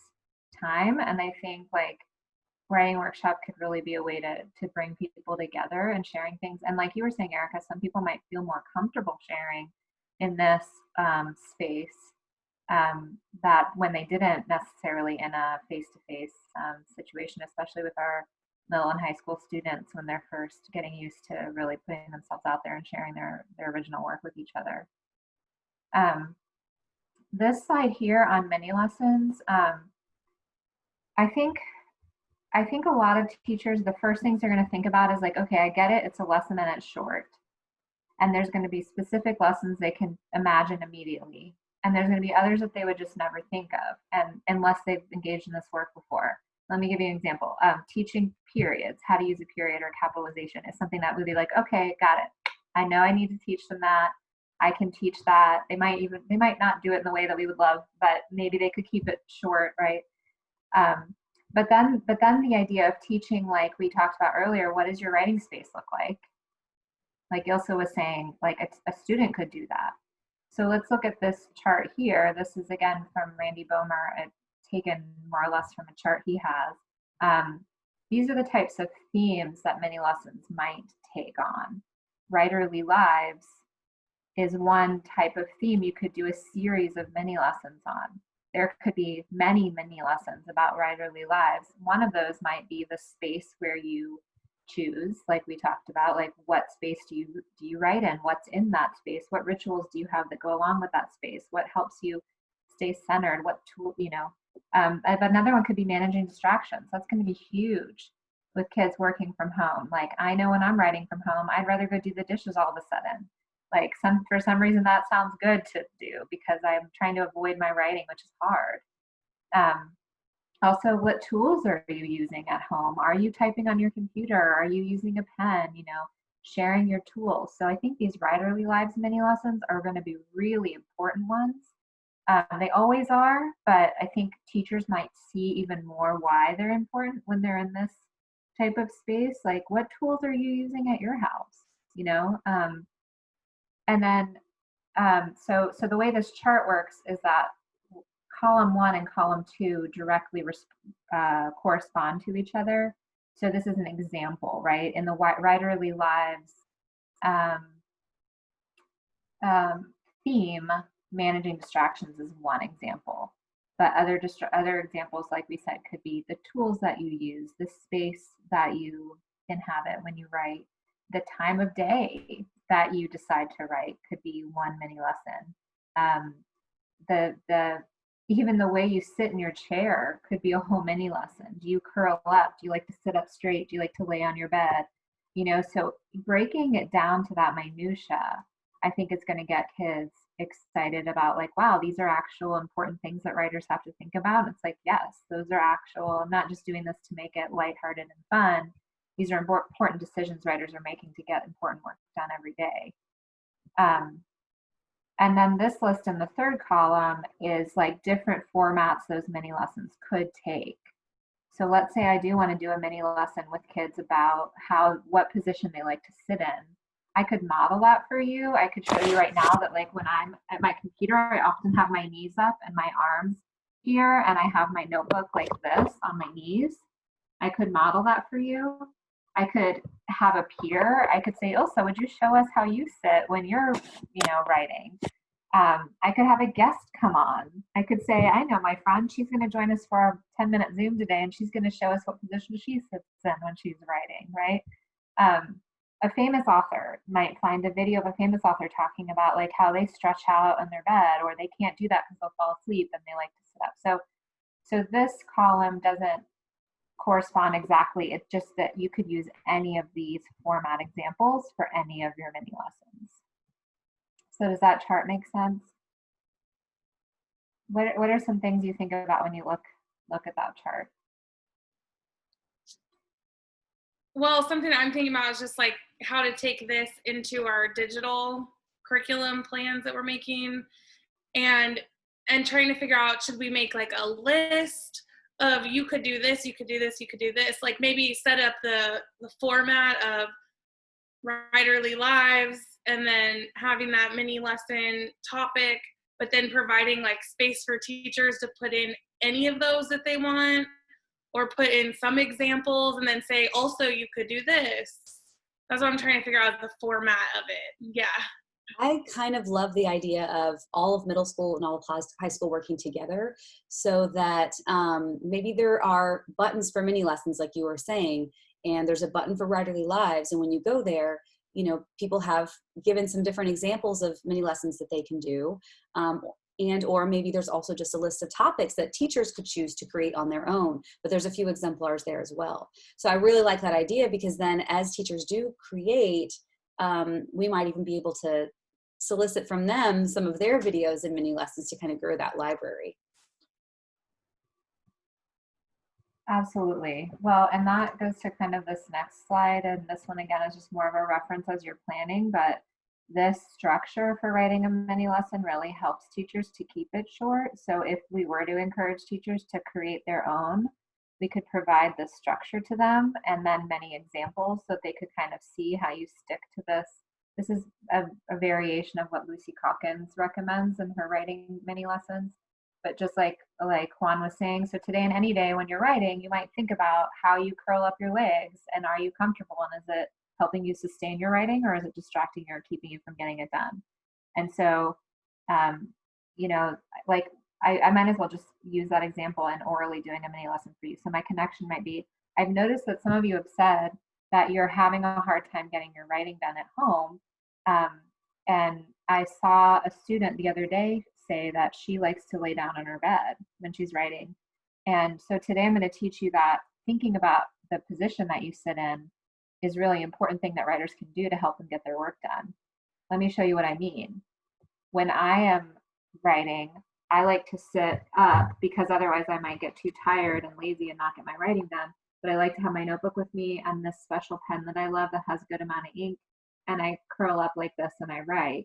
time? And I think like writing workshop could really be a way to bring people together and sharing things. And like you were saying, Erica, some people might feel more comfortable sharing in this space that when they didn't necessarily in a face-to-face situation, especially with our middle and high school students when they're first getting used to really putting themselves out there and sharing their original work with each other. This slide here on mini lessons, I think a lot of teachers, the first things they're going to think about is like, okay, I get it, it's a lesson and it's short. And there's going to be specific lessons they can imagine immediately. And there's going to be others that they would just never think of, and unless they've engaged in this work before. Let me give you an example. Teaching periods, how to use a period or capitalization is something that would be like, okay, got it. I know I need to teach them that. I can teach that. They might not do it in the way that we would love, but maybe they could keep it short, right? But then the idea of teaching, like we talked about earlier, what does your writing space look like? Like Ilse was saying, like a student could do that. So let's look at this chart here. This is again from Randy Bomer, taken more or less from a chart he has. These are the types of themes that mini lessons might take on. Writerly lives is one type of theme you could do a series of mini lessons on. There could be many mini lessons about writerly lives. One of those might be the space where you choose, like we talked about, like what space do you write in, what's in that space, what rituals do you have that go along with that space, what helps you stay centered, what tool, you know. But another one could be managing distractions. That's going to be huge with kids working from home. Like I know when I'm writing from home, I'd rather go do the dishes all of a sudden. Like for some reason that sounds good to do because I'm trying to avoid my writing, which is hard. Also, what tools are you using at home? Are you typing on your computer? Are you using a pen? You know, sharing your tools. So I think these writerly lives mini lessons are going to be really important ones. They always are, but I think teachers might see even more why they're important when they're in this type of space. Like, what tools are you using at your house? You know, and then so the way this chart works is that column 1 and column 2 directly correspond to each other. So this is an example, right? In the writerly lives theme, managing distractions is one example. But other examples, like we said, could be the tools that you use, the space that you inhabit when you write, the time of day that you decide to write could be one mini lesson. Even the way you sit in your chair could be a whole mini lesson. Do you curl up? Do you like to sit up straight? Do you like to lay on your bed? You know, so breaking it down to that minutia, I think it's going to get kids excited about like, wow, these are actual important things that writers have to think about. And it's like, yes, those are actual. I'm not just doing this to make it lighthearted and fun. These are important decisions writers are making to get important work done every day. And then this list in the third column is like different formats those mini lessons could take. So let's say I do want to do a mini lesson with kids about what position they like to sit in. I could model that for you. I could show you right now that like when I'm at my computer, I often have my knees up and my arms here, and I have my notebook like this on my knees. I could model that for you. I could have a peer. I could say, Ilse, would you show us how you sit when you're, writing? I could have a guest come on. I could say, I know my friend, she's going to join us for our 10-minute Zoom today, and she's going to show us what position she sits in when she's writing, right? A famous author might find a video of a famous author talking about like how they stretch out on their bed, or they can't do that because they'll fall asleep and they like to sit up. So this column doesn't correspond exactly. It's just that you could use any of these format examples for any of your mini lessons. So does that chart make sense? What are some things you think about when you look at that chart? Well, something I'm thinking about is just like how to take this into our digital curriculum plans that we're making, and trying to figure out, should we make like a list of, you could do this, you could do this, you could do this, like maybe set up the format of Writerly Lives, and then having that mini lesson topic, but then providing like space for teachers to put in any of those that they want, or put in some examples and then say, also, you could do this. That's what I'm trying to figure out, the format of it. Yeah. I kind of love the idea of all of middle school and all of high school working together, so that maybe there are buttons for mini lessons, like you were saying, and there's a button for Writerly Lives. And when you go there, you know, people have given some different examples of mini lessons that they can do. And or maybe there's also just a list of topics that teachers could choose to create on their own, but there's a few exemplars there as well. So I really like that idea, because then as teachers do create, we might even be able to solicit from them some of their videos and mini lessons to kind of grow that library. Absolutely. Well, and that goes to kind of this next slide, and this one again is just more of a reference as you're planning, but this structure for writing a mini lesson really helps teachers to keep it short. So if we were to encourage teachers to create their own, we could provide the structure to them and then many examples so that they could kind of see how you stick to this. This is a variation of what Lucy Calkins recommends in her writing mini lessons. But just like Juan was saying, so today and any day when you're writing, you might think about how you curl up your legs, and are you comfortable, and is it helping you sustain your writing, or is it distracting you or keeping you from getting it done? And so, you know, like I might as well just use that example and orally doing a mini lesson for you. So my connection might be, I've noticed that some of you have said that you're having a hard time getting your writing done at home. And I saw a student the other day say that she likes to lay down on her bed when she's writing. And so today I'm going to teach you that thinking about the position that you sit in is really important thing that writers can do to help them get their work done. Let me show you what I mean. When I am writing, I like to sit up because otherwise I might get too tired and lazy and not get my writing done. But I like to have my notebook with me and this special pen that I love that has a good amount of ink, and I curl up like this and I write.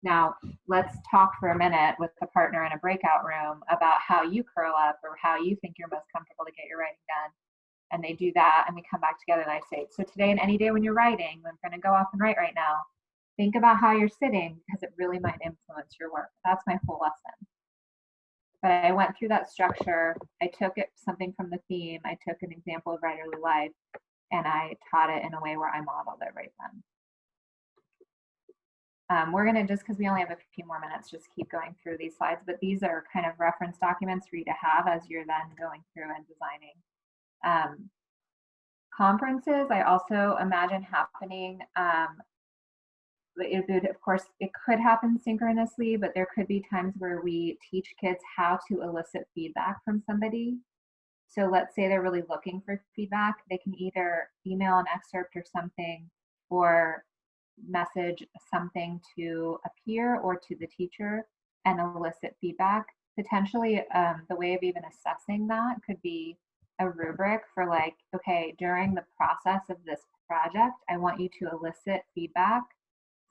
Now, let's talk for a minute with the partner in a breakout room about how you curl up or how you think you're most comfortable to get your writing done. And they do that, and we come back together and I say, so today and any day when you're writing, I'm going to go off and write right now, think about how you're sitting, because it really might influence your work. That's my whole lesson. But I went through that structure. I took something from the theme. I took an example of Writerly Life, and I taught it in a way where I modeled it right then. We're going to, just because we only have a few more minutes, just keep going through these slides. But these are kind of reference documents for you to have as you're then going through and designing. Conferences, I also imagine happening. Of course, it could happen synchronously, but there could be times where we teach kids how to elicit feedback from somebody. So let's say they're really looking for feedback. They can either email an excerpt or something, or message something to a peer or to the teacher and elicit feedback. Potentially, the way of even assessing that could be a rubric for like, okay, during the process of this project, I want you to elicit feedback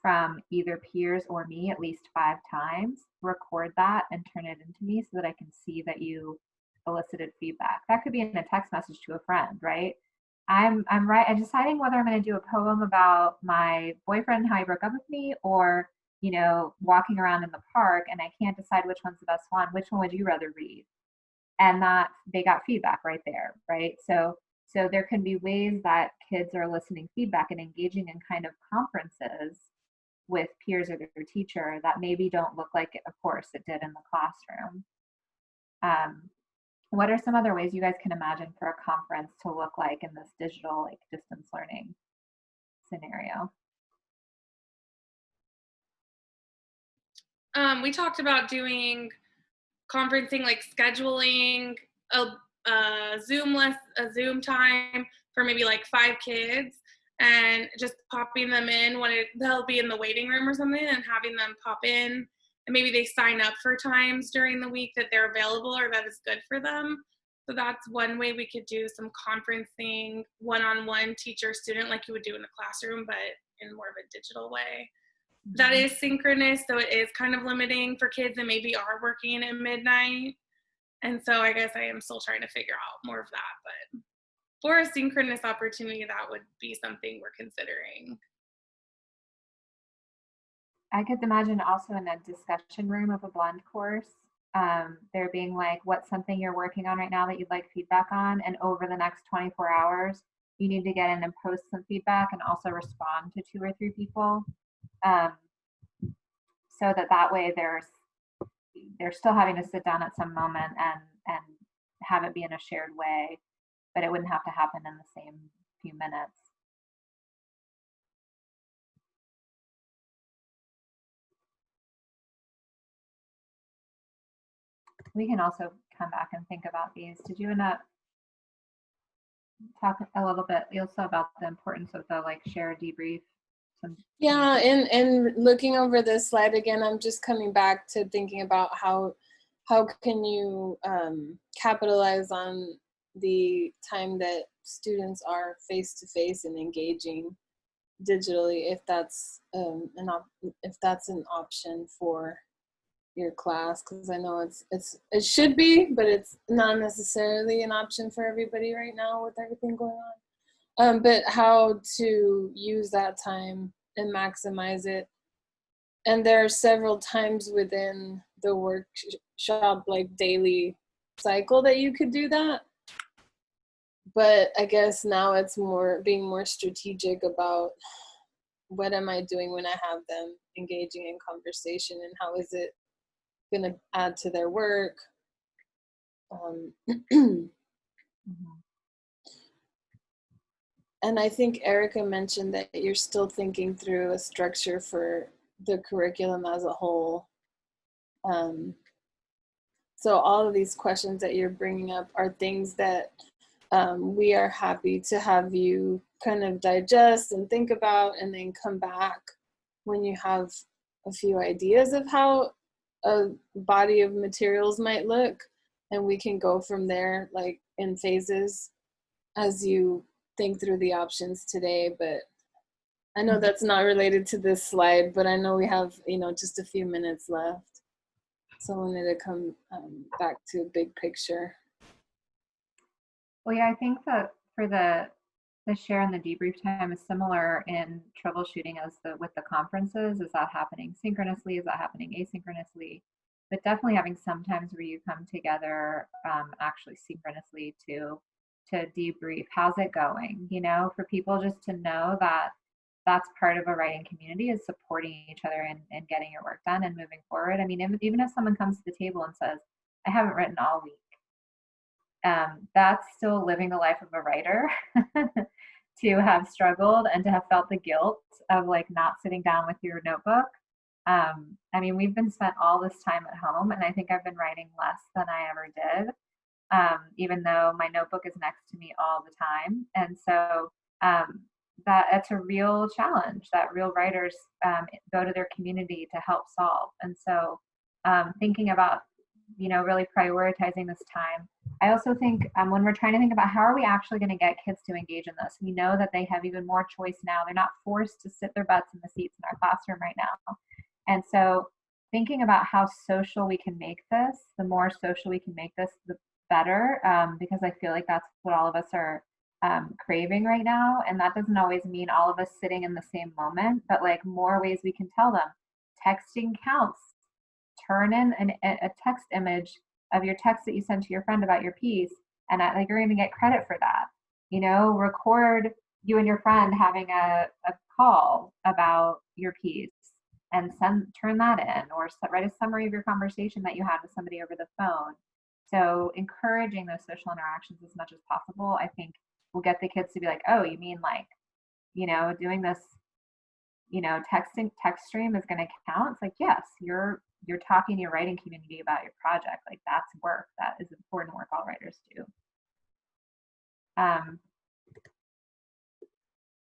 from either peers or me at least 5 times, record that and turn it into me so that I can see that you elicited feedback. That could be in a text message to a friend, right? I'm deciding whether I'm going to do a poem about my boyfriend and how he broke up with me, or, you know, walking around in the park and I can't decide which one's the best one. Which one would you rather read? And that they got feedback right there, right? So there can be ways that kids are listening feedback and engaging in kind of conferences with peers or their teacher that maybe don't look like, of course, it did in the classroom. What are some other ways you guys can imagine for a conference to look like in this digital, like, distance learning scenario? We talked about doing conferencing, like scheduling a Zoom time for maybe like 5 kids, and just popping them in when they'll be in the waiting room or something, and having them pop in, and maybe they sign up for times during the week that they're available or that is good for them. So that's one way we could do some conferencing, one-on-one teacher-student like you would do in a classroom, but in more of a digital way. That is synchronous, so it is kind of limiting for kids that maybe are working at midnight. And so I guess I am still trying to figure out more of that, but for a synchronous opportunity, that would be something we're considering. I could imagine also in a discussion room of a blend course, there being like, what's something you're working on right now that you'd like feedback on? And over the next 24 hours, you need to get in and post some feedback and also respond to 2 or 3 people. So that way they're still having to sit down at some moment and have it be in a shared way, but it wouldn't have to happen in the same few minutes. We can also come back and think about these. Did you end up talk a little bit also about the importance of the like share debrief? Yeah, and looking over this slide again, I'm just coming back to thinking about how can you capitalize on the time that students are face-to-face and engaging digitally, if that's an option for your class, because I know it should be, but it's not necessarily an option for everybody right now with everything going on. But how to use that time and maximize it. And there are several times within the workshop, like daily cycle, that you could do that. But I guess now it's being more strategic about what am I doing when I have them engaging in conversation, and how is it going to add to their work. And I think Erica mentioned that you're still thinking through a structure for the curriculum as a whole. So all of these questions that you're bringing up are things that we are happy to have you kind of digest and think about, and then come back when you have a few ideas of how a body of materials might look, and we can go from there, like in phases as you think through the options today. But I know that's not related to this slide, but I know we have, just a few minutes left. So I wanted to come back to a big picture. Well, yeah, I think that for the share and the debrief time is similar in troubleshooting as with the conferences. Is that happening synchronously? Is that happening asynchronously? But definitely having some times where you come together actually synchronously to debrief. How's it going? For people just to know that that's part of a writing community, is supporting each other and getting your work done and moving forward. I mean, even if someone comes to the table and says, I haven't written all week, that's still living the life of a writer to have struggled and to have felt the guilt of like not sitting down with your notebook. I mean, we've been spent all this time at home, and I think I've been writing less than I ever did, even though my notebook is next to me all the time. And so that's a real challenge that real writers go to their community to help solve. And so thinking about, really prioritizing this time. I also think when we're trying to think about how are we actually going to get kids to engage in this, we know that they have even more choice now. They're not forced to sit their butts in the seats in our classroom right now. And so thinking about how social we can make this, the more social we can make this, the better, because I feel like that's what all of us are craving right now. And that doesn't always mean all of us sitting in the same moment, but like more ways we can tell them. Texting counts. Turn in a text image of your text that you sent to your friend about your piece, and like you're going to get credit for that. Record you and your friend having a call about your piece and turn that in, or write a summary of your conversation that you had with somebody over the phone. So encouraging those social interactions as much as possible, I think, will get the kids to be like, oh, you mean like, doing this, text stream is going to count. It's like, yes, you're talking to your writing community about your project. Like that's work. That is important work all writers do.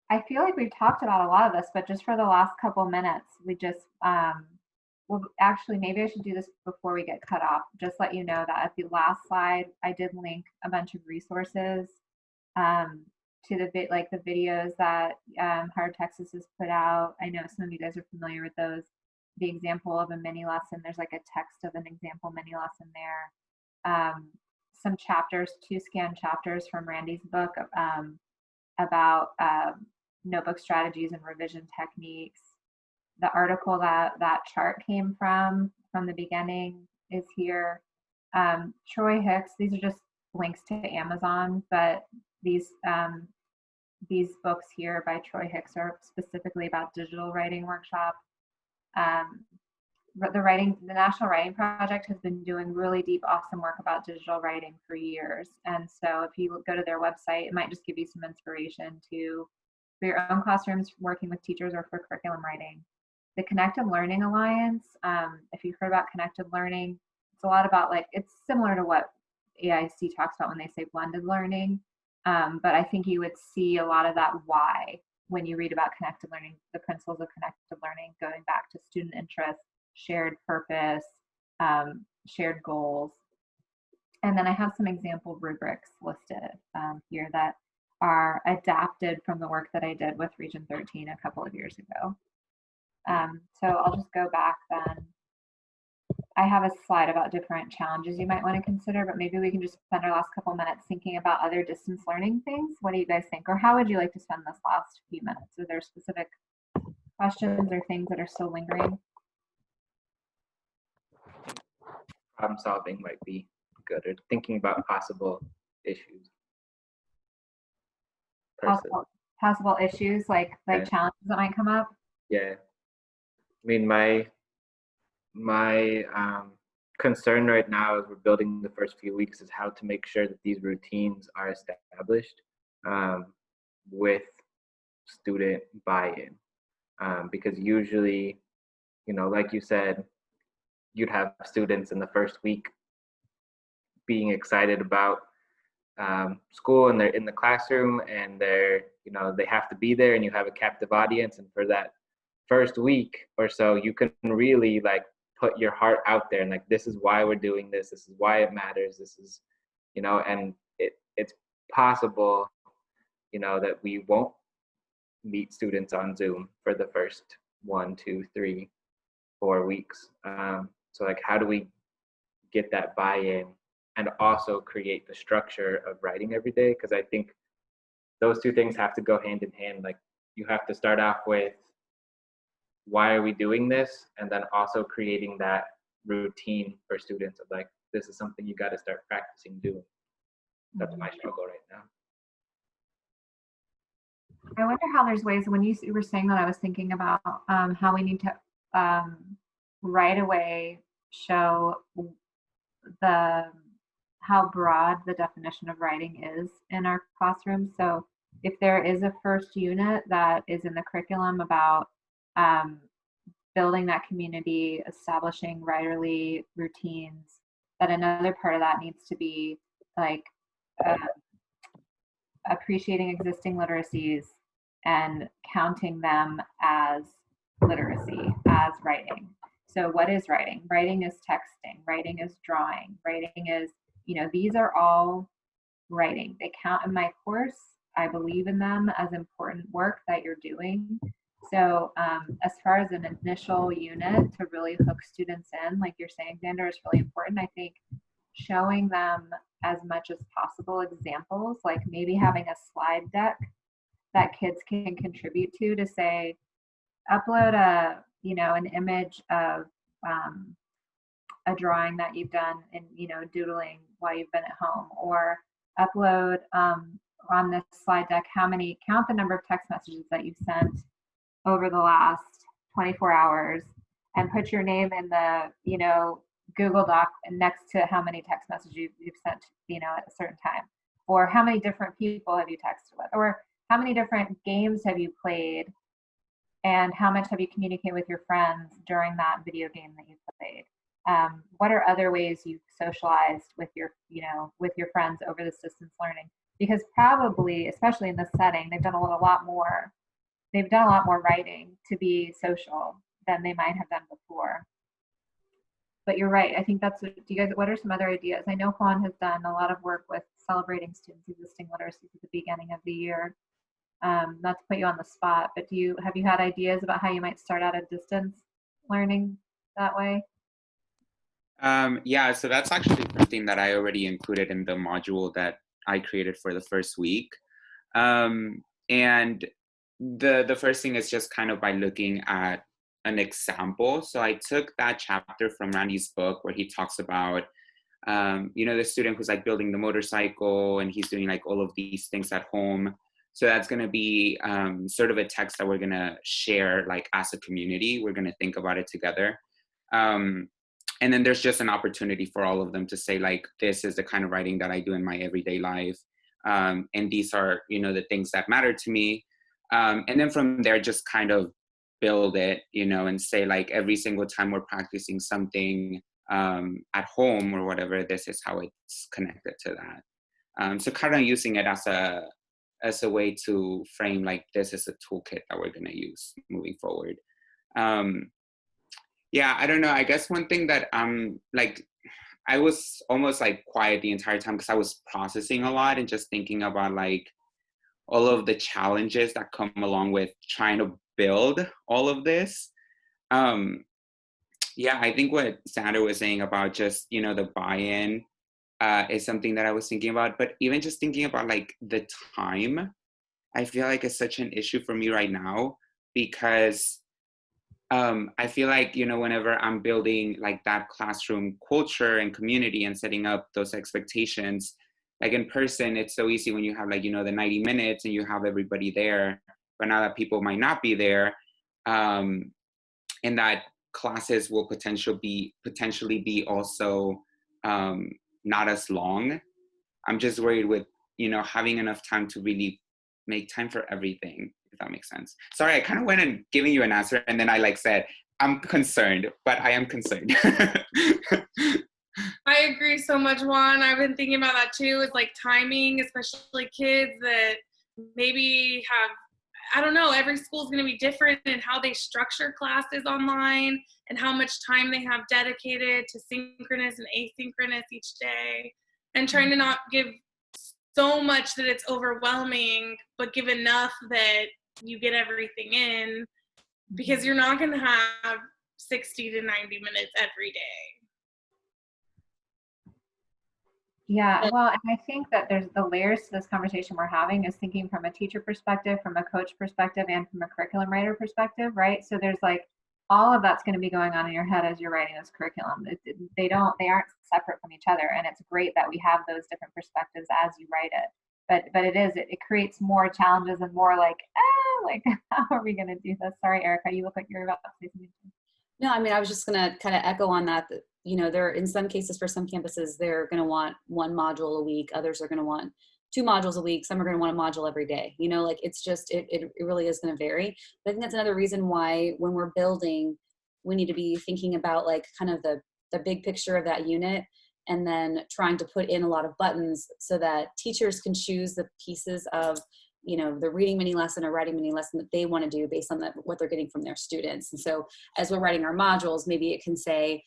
I feel like we've talked about a lot of this, but just for the last couple minutes, we just, well, actually, maybe I should do this before we get cut off. Just let you know that at the last slide, I did link a bunch of resources to the videos that Heart of Texas has put out. I know some of you guys are familiar with those. The example of a mini lesson, there's like a text of an example mini lesson there. Some chapters, 2 scanned chapters from Randy's book about notebook strategies and revision techniques. The article that chart came from the beginning is here. Troy Hicks, these are just links to Amazon, but these books here by Troy Hicks are specifically about digital writing workshop. The National Writing Project has been doing really deep, awesome work about digital writing for years. And so if you go to their website, it might just give you some inspiration for your own classrooms, working with teachers, or for curriculum writing. The Connected Learning Alliance, if you've heard about Connected Learning, it's a lot about it's similar to what AIC talks about when they say blended learning. But I think you would see a lot of that why when you read about connected learning, the principles of connected learning, going back to student interest, shared purpose, shared goals. And then I have some example rubrics listed here that are adapted from the work that I did with Region 13 a couple of years ago. So I'll just go back then. I have a slide about different challenges you might want to consider, but maybe we can just spend our last couple minutes thinking about other distance learning things. What do you guys think? Or how would you like to spend this last few minutes? Are there specific questions or things that are still lingering? Problem solving might be good, or thinking about possible issues. Possible issues like Yeah. challenges that might come up? Yeah. I mean, my concern right now as we're building the first few weeks is how to make sure that these routines are established with student buy-in. Because usually, like you said, you'd have students in the first week being excited about school, and they're in the classroom, and they have to be there, and you have a captive audience. And for that first week or so, you can really put your heart out there and this is why we're doing this. This is why it matters. This is, and it's possible, that we won't meet students on Zoom for the first 1, 2, 3, 4 weeks. So how do we get that buy-in and also create the structure of writing every day? Because I think those two things have to go hand in hand. You have to start off with, why are we doing this? And then also creating that routine for students of this is something you got to start practicing doing. That's my struggle right now. I wonder how there's ways, when you were saying that, I was thinking about how we need to right away show how broad the definition of writing is in our classroom. So if there is a first unit that is in the curriculum about building that community, establishing writerly routines, that another part of that needs to be appreciating existing literacies and counting them as literacy, as writing. So what is writing? Writing is texting, writing is drawing, writing is, these are all writing. They count in my course. I believe in them as important work that you're doing. So as far as an initial unit to really hook students in, like you're saying, Xander, is really important. I think showing them as much as possible examples, like maybe having a slide deck that kids can contribute to say, upload an image of a drawing that you've done in, doodling while you've been at home, or upload on this slide deck count the number of text messages that you've sent over the last 24 hours, and put your name in the, Google Doc next to how many text messages you've sent, at a certain time, or how many different people have you texted with, or how many different games have you played, and how much have you communicated with your friends during that video game that you played. What are other ways you've socialized with your friends over this distance learning? Because probably, especially in this setting, they've done a lot more writing to be social than they might have done before. but you're right. I think that's what are some other ideas? I know Juan has done a lot of work with celebrating students' existing literacies at the beginning of the year. Not to put you on the spot, but have you had ideas about how you might start out at distance learning that way? Yeah, so that's actually something that I already included in the module that I created for the first week. And the first thing is just kind of by looking at an example. So I took that chapter from Randy's book where he talks about, the student who's like building the motorcycle and he's doing like all of these things at home. So that's going to be sort of a text that we're going to share like as a community. We're going to think about it together. And then there's just an opportunity for all of them to say like, this is the kind of writing that I do in my everyday life. And these are, the things that matter to me. And then from there, just kind of build it, and say like every single time we're practicing something at home or whatever, this is how it's connected to that. So kind of using it as a way to frame like this is a toolkit that we're going to use moving forward. Yeah, I don't know. I guess one thing that I was almost like quiet the entire time because I was processing a lot and just thinking about like all of the challenges that come along with trying to build all of this. Yeah, I think what Sandra was saying about just, the buy-in is something that I was thinking about, but even just thinking about like the time, I feel like it's such an issue for me right now because I feel like, whenever I'm building like that classroom culture and community and setting up those expectations, like in person, it's so easy when you have like, the 90 minutes and you have everybody there, but now that people might not be there, and that classes will potentially be also not as long. I'm just worried with, having enough time to really make time for everything, if that makes sense. Sorry, I kind of went and giving you an answer and then I like said, I'm concerned, but I am concerned. I agree so much, Juan. I've been thinking about that too. It's like timing, especially kids that maybe have, I don't know, every school is going to be different in how they structure classes online and how much time they have dedicated to synchronous and asynchronous each day, and trying to not give so much that it's overwhelming, but give enough that you get everything in, because you're not going to have 60 to 90 minutes every day. Yeah, well, and I think that there's the layers to this conversation we're having is thinking from a teacher perspective, from a coach perspective, and from a curriculum writer perspective, right? So there's like all of that's going to be going on in your head as you're writing this curriculum. They aren't separate from each other, and it's great that we have those different perspectives as you write it. But it creates more challenges and more like how are we going to do this? Sorry, Erica, you look like you're about to say something. No, I mean, I was just going to kind of echo on that, there in some cases for some campuses, they're going to want one module a week. Others are going to want 2 modules a week. Some are going to want a module every day. It's just, it really is going to vary. But I think that's another reason why when we're building, we need to be thinking about like kind of the big picture of that unit, and then trying to put in a lot of buttons so that teachers can choose the pieces of the reading mini lesson or writing mini lesson that they want to do based on what they're getting from their students. And so as we're writing our modules, maybe it can say,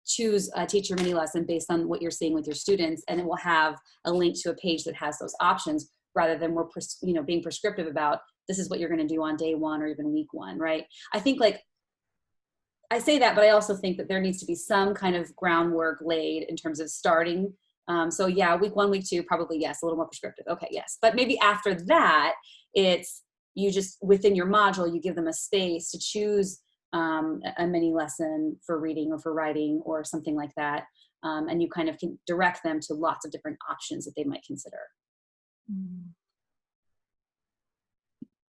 choose a teacher mini lesson based on what you're seeing with your students, and it will have a link to a page that has those options, rather than we're being prescriptive about this is what you're going to do on day 1 or even week 1, right? I think I say that, but I also think that there needs to be some kind of groundwork laid in terms of starting. So yeah, week 1, week 2, probably yes, a little more prescriptive. Okay, yes. But maybe after that, it's you just, within your module, you give them a space to choose a mini lesson for reading or for writing or something like that. And you kind of can direct them to lots of different options that they might consider.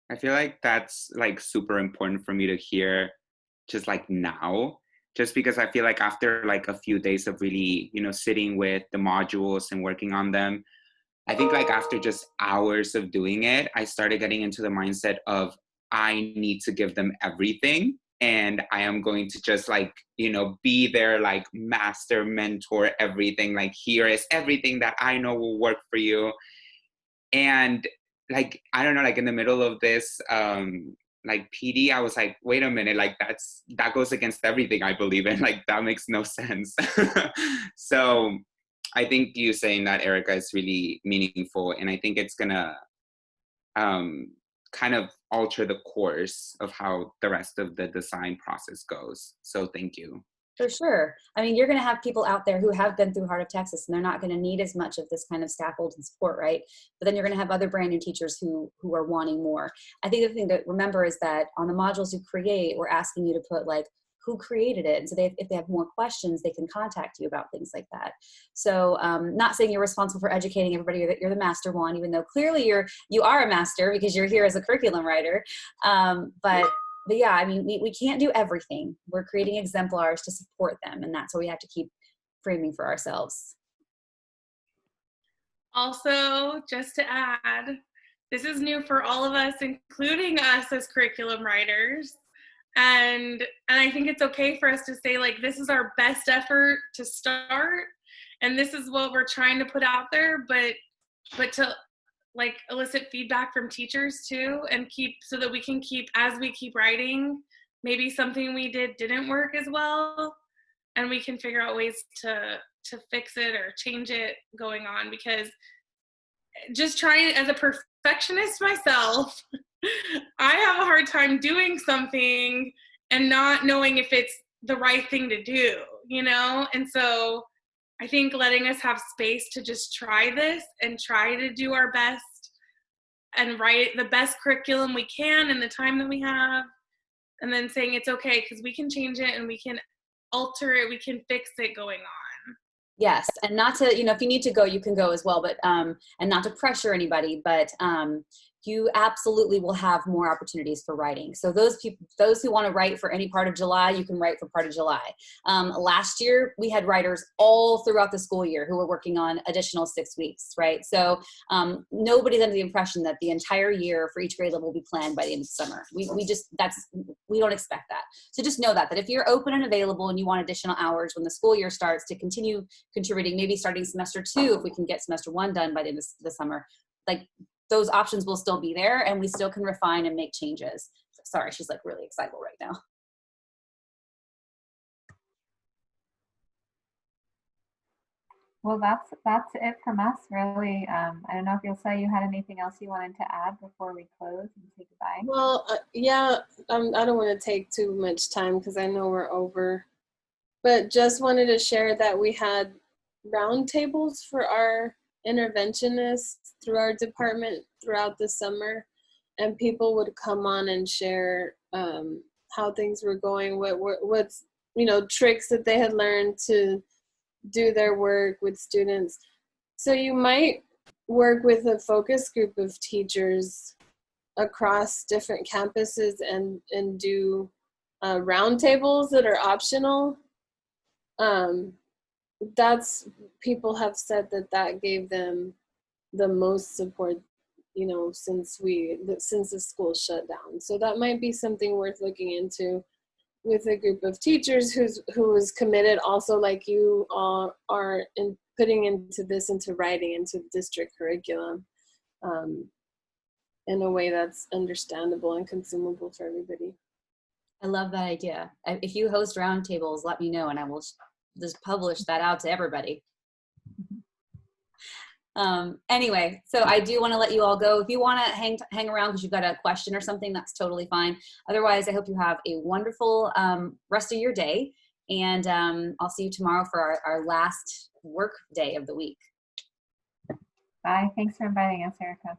I feel like that's like super important for me to hear just like now, just because I feel like after like a few days of really, sitting with the modules and working on them, I think like after just hours of doing it, I started getting into the mindset of I need to give them everything. And I am going to just like, be their like master mentor, everything. Like, here is everything that I know will work for you. And like, I don't know, like in the middle of this like PD, I was like, wait a minute, like that goes against everything I believe in. Like that makes no sense. So I think you saying that, Erica, is really meaningful. And I think it's gonna kind of alter the course of how the rest of the design process goes. So thank you. For sure. I mean, you're going to have people out there who have been through Heart of Texas, and they're not going to need as much of this kind of scaffold and support, right? But then you're going to have other brand new teachers who are wanting more. I think the thing to remember is that on the modules you create, we're asking you to put like who created it. And so if they have more questions, they can contact you about things like that. So not saying you're responsible for educating everybody or that you're the master one, even though clearly you are a master because you're here as a curriculum writer. But yeah, I mean, we can't do everything. We're creating exemplars to support them, and that's what we have to keep framing for ourselves. Also, just to add, this is new for all of us, including us as curriculum writers. And I think it's okay for us to say, like, this is our best effort to start, and this is what we're trying to put out there, but to like elicit feedback from teachers too, and keep, so that we can keep, as we keep writing, maybe something we didn't work as well, and we can figure out ways to fix it or change it going on. Because just trying, as a perfectionist myself, I have a hard time doing something and not knowing if it's the right thing to do, you know? And so I think letting us have space to just try this and try to do our best and write the best curriculum we can in the time that we have, and then saying it's okay because we can change it and we can alter it, we can fix it going on. Yes, and not to, you know, if you need to go, you can go as well, but and not to pressure anybody, but you absolutely will have more opportunities for writing. So those people, those who want to write for any part of July, you can write for part of July. Last year, we had writers all throughout the school year who were working on additional 6 weeks, right? So nobody's under the impression that the entire year for each grade level will be planned by the end of summer. We don't expect that. So just know that if you're open and available and you want additional hours when the school year starts to continue contributing, maybe starting semester 2, if we can get semester 1 done by the end of the summer, like, those options will still be there, and we still can refine and make changes. Sorry, she's like really excitable right now. Well, that's it from us, really. I don't know if you'll say you had anything else you wanted to add before we close and say goodbye. Well, yeah, I don't want to take too much time because I know we're over, but just wanted to share that we had roundtables for our interventionists through our department throughout the summer, and people would come on and share how things were going, what's, you know, tricks that they had learned to do their work with students. So you might work with a focus group of teachers across different campuses and do roundtables that are optional. That's, people have said that gave them the most support, you know, since the school shut down. So that might be something worth looking into with a group of teachers who is committed also, like you all are, in putting into writing into district curriculum in a way that's understandable and consumable for everybody. I love that idea. If you host roundtables, let me know and I will just publish that out to everybody. Anyway, so I do want to let you all go. If you want to hang around because you've got a question or something, that's totally fine. Otherwise, I hope you have a wonderful rest of your day, and I'll see you tomorrow for our last work day of the week. Bye. Thanks for inviting us, Erica.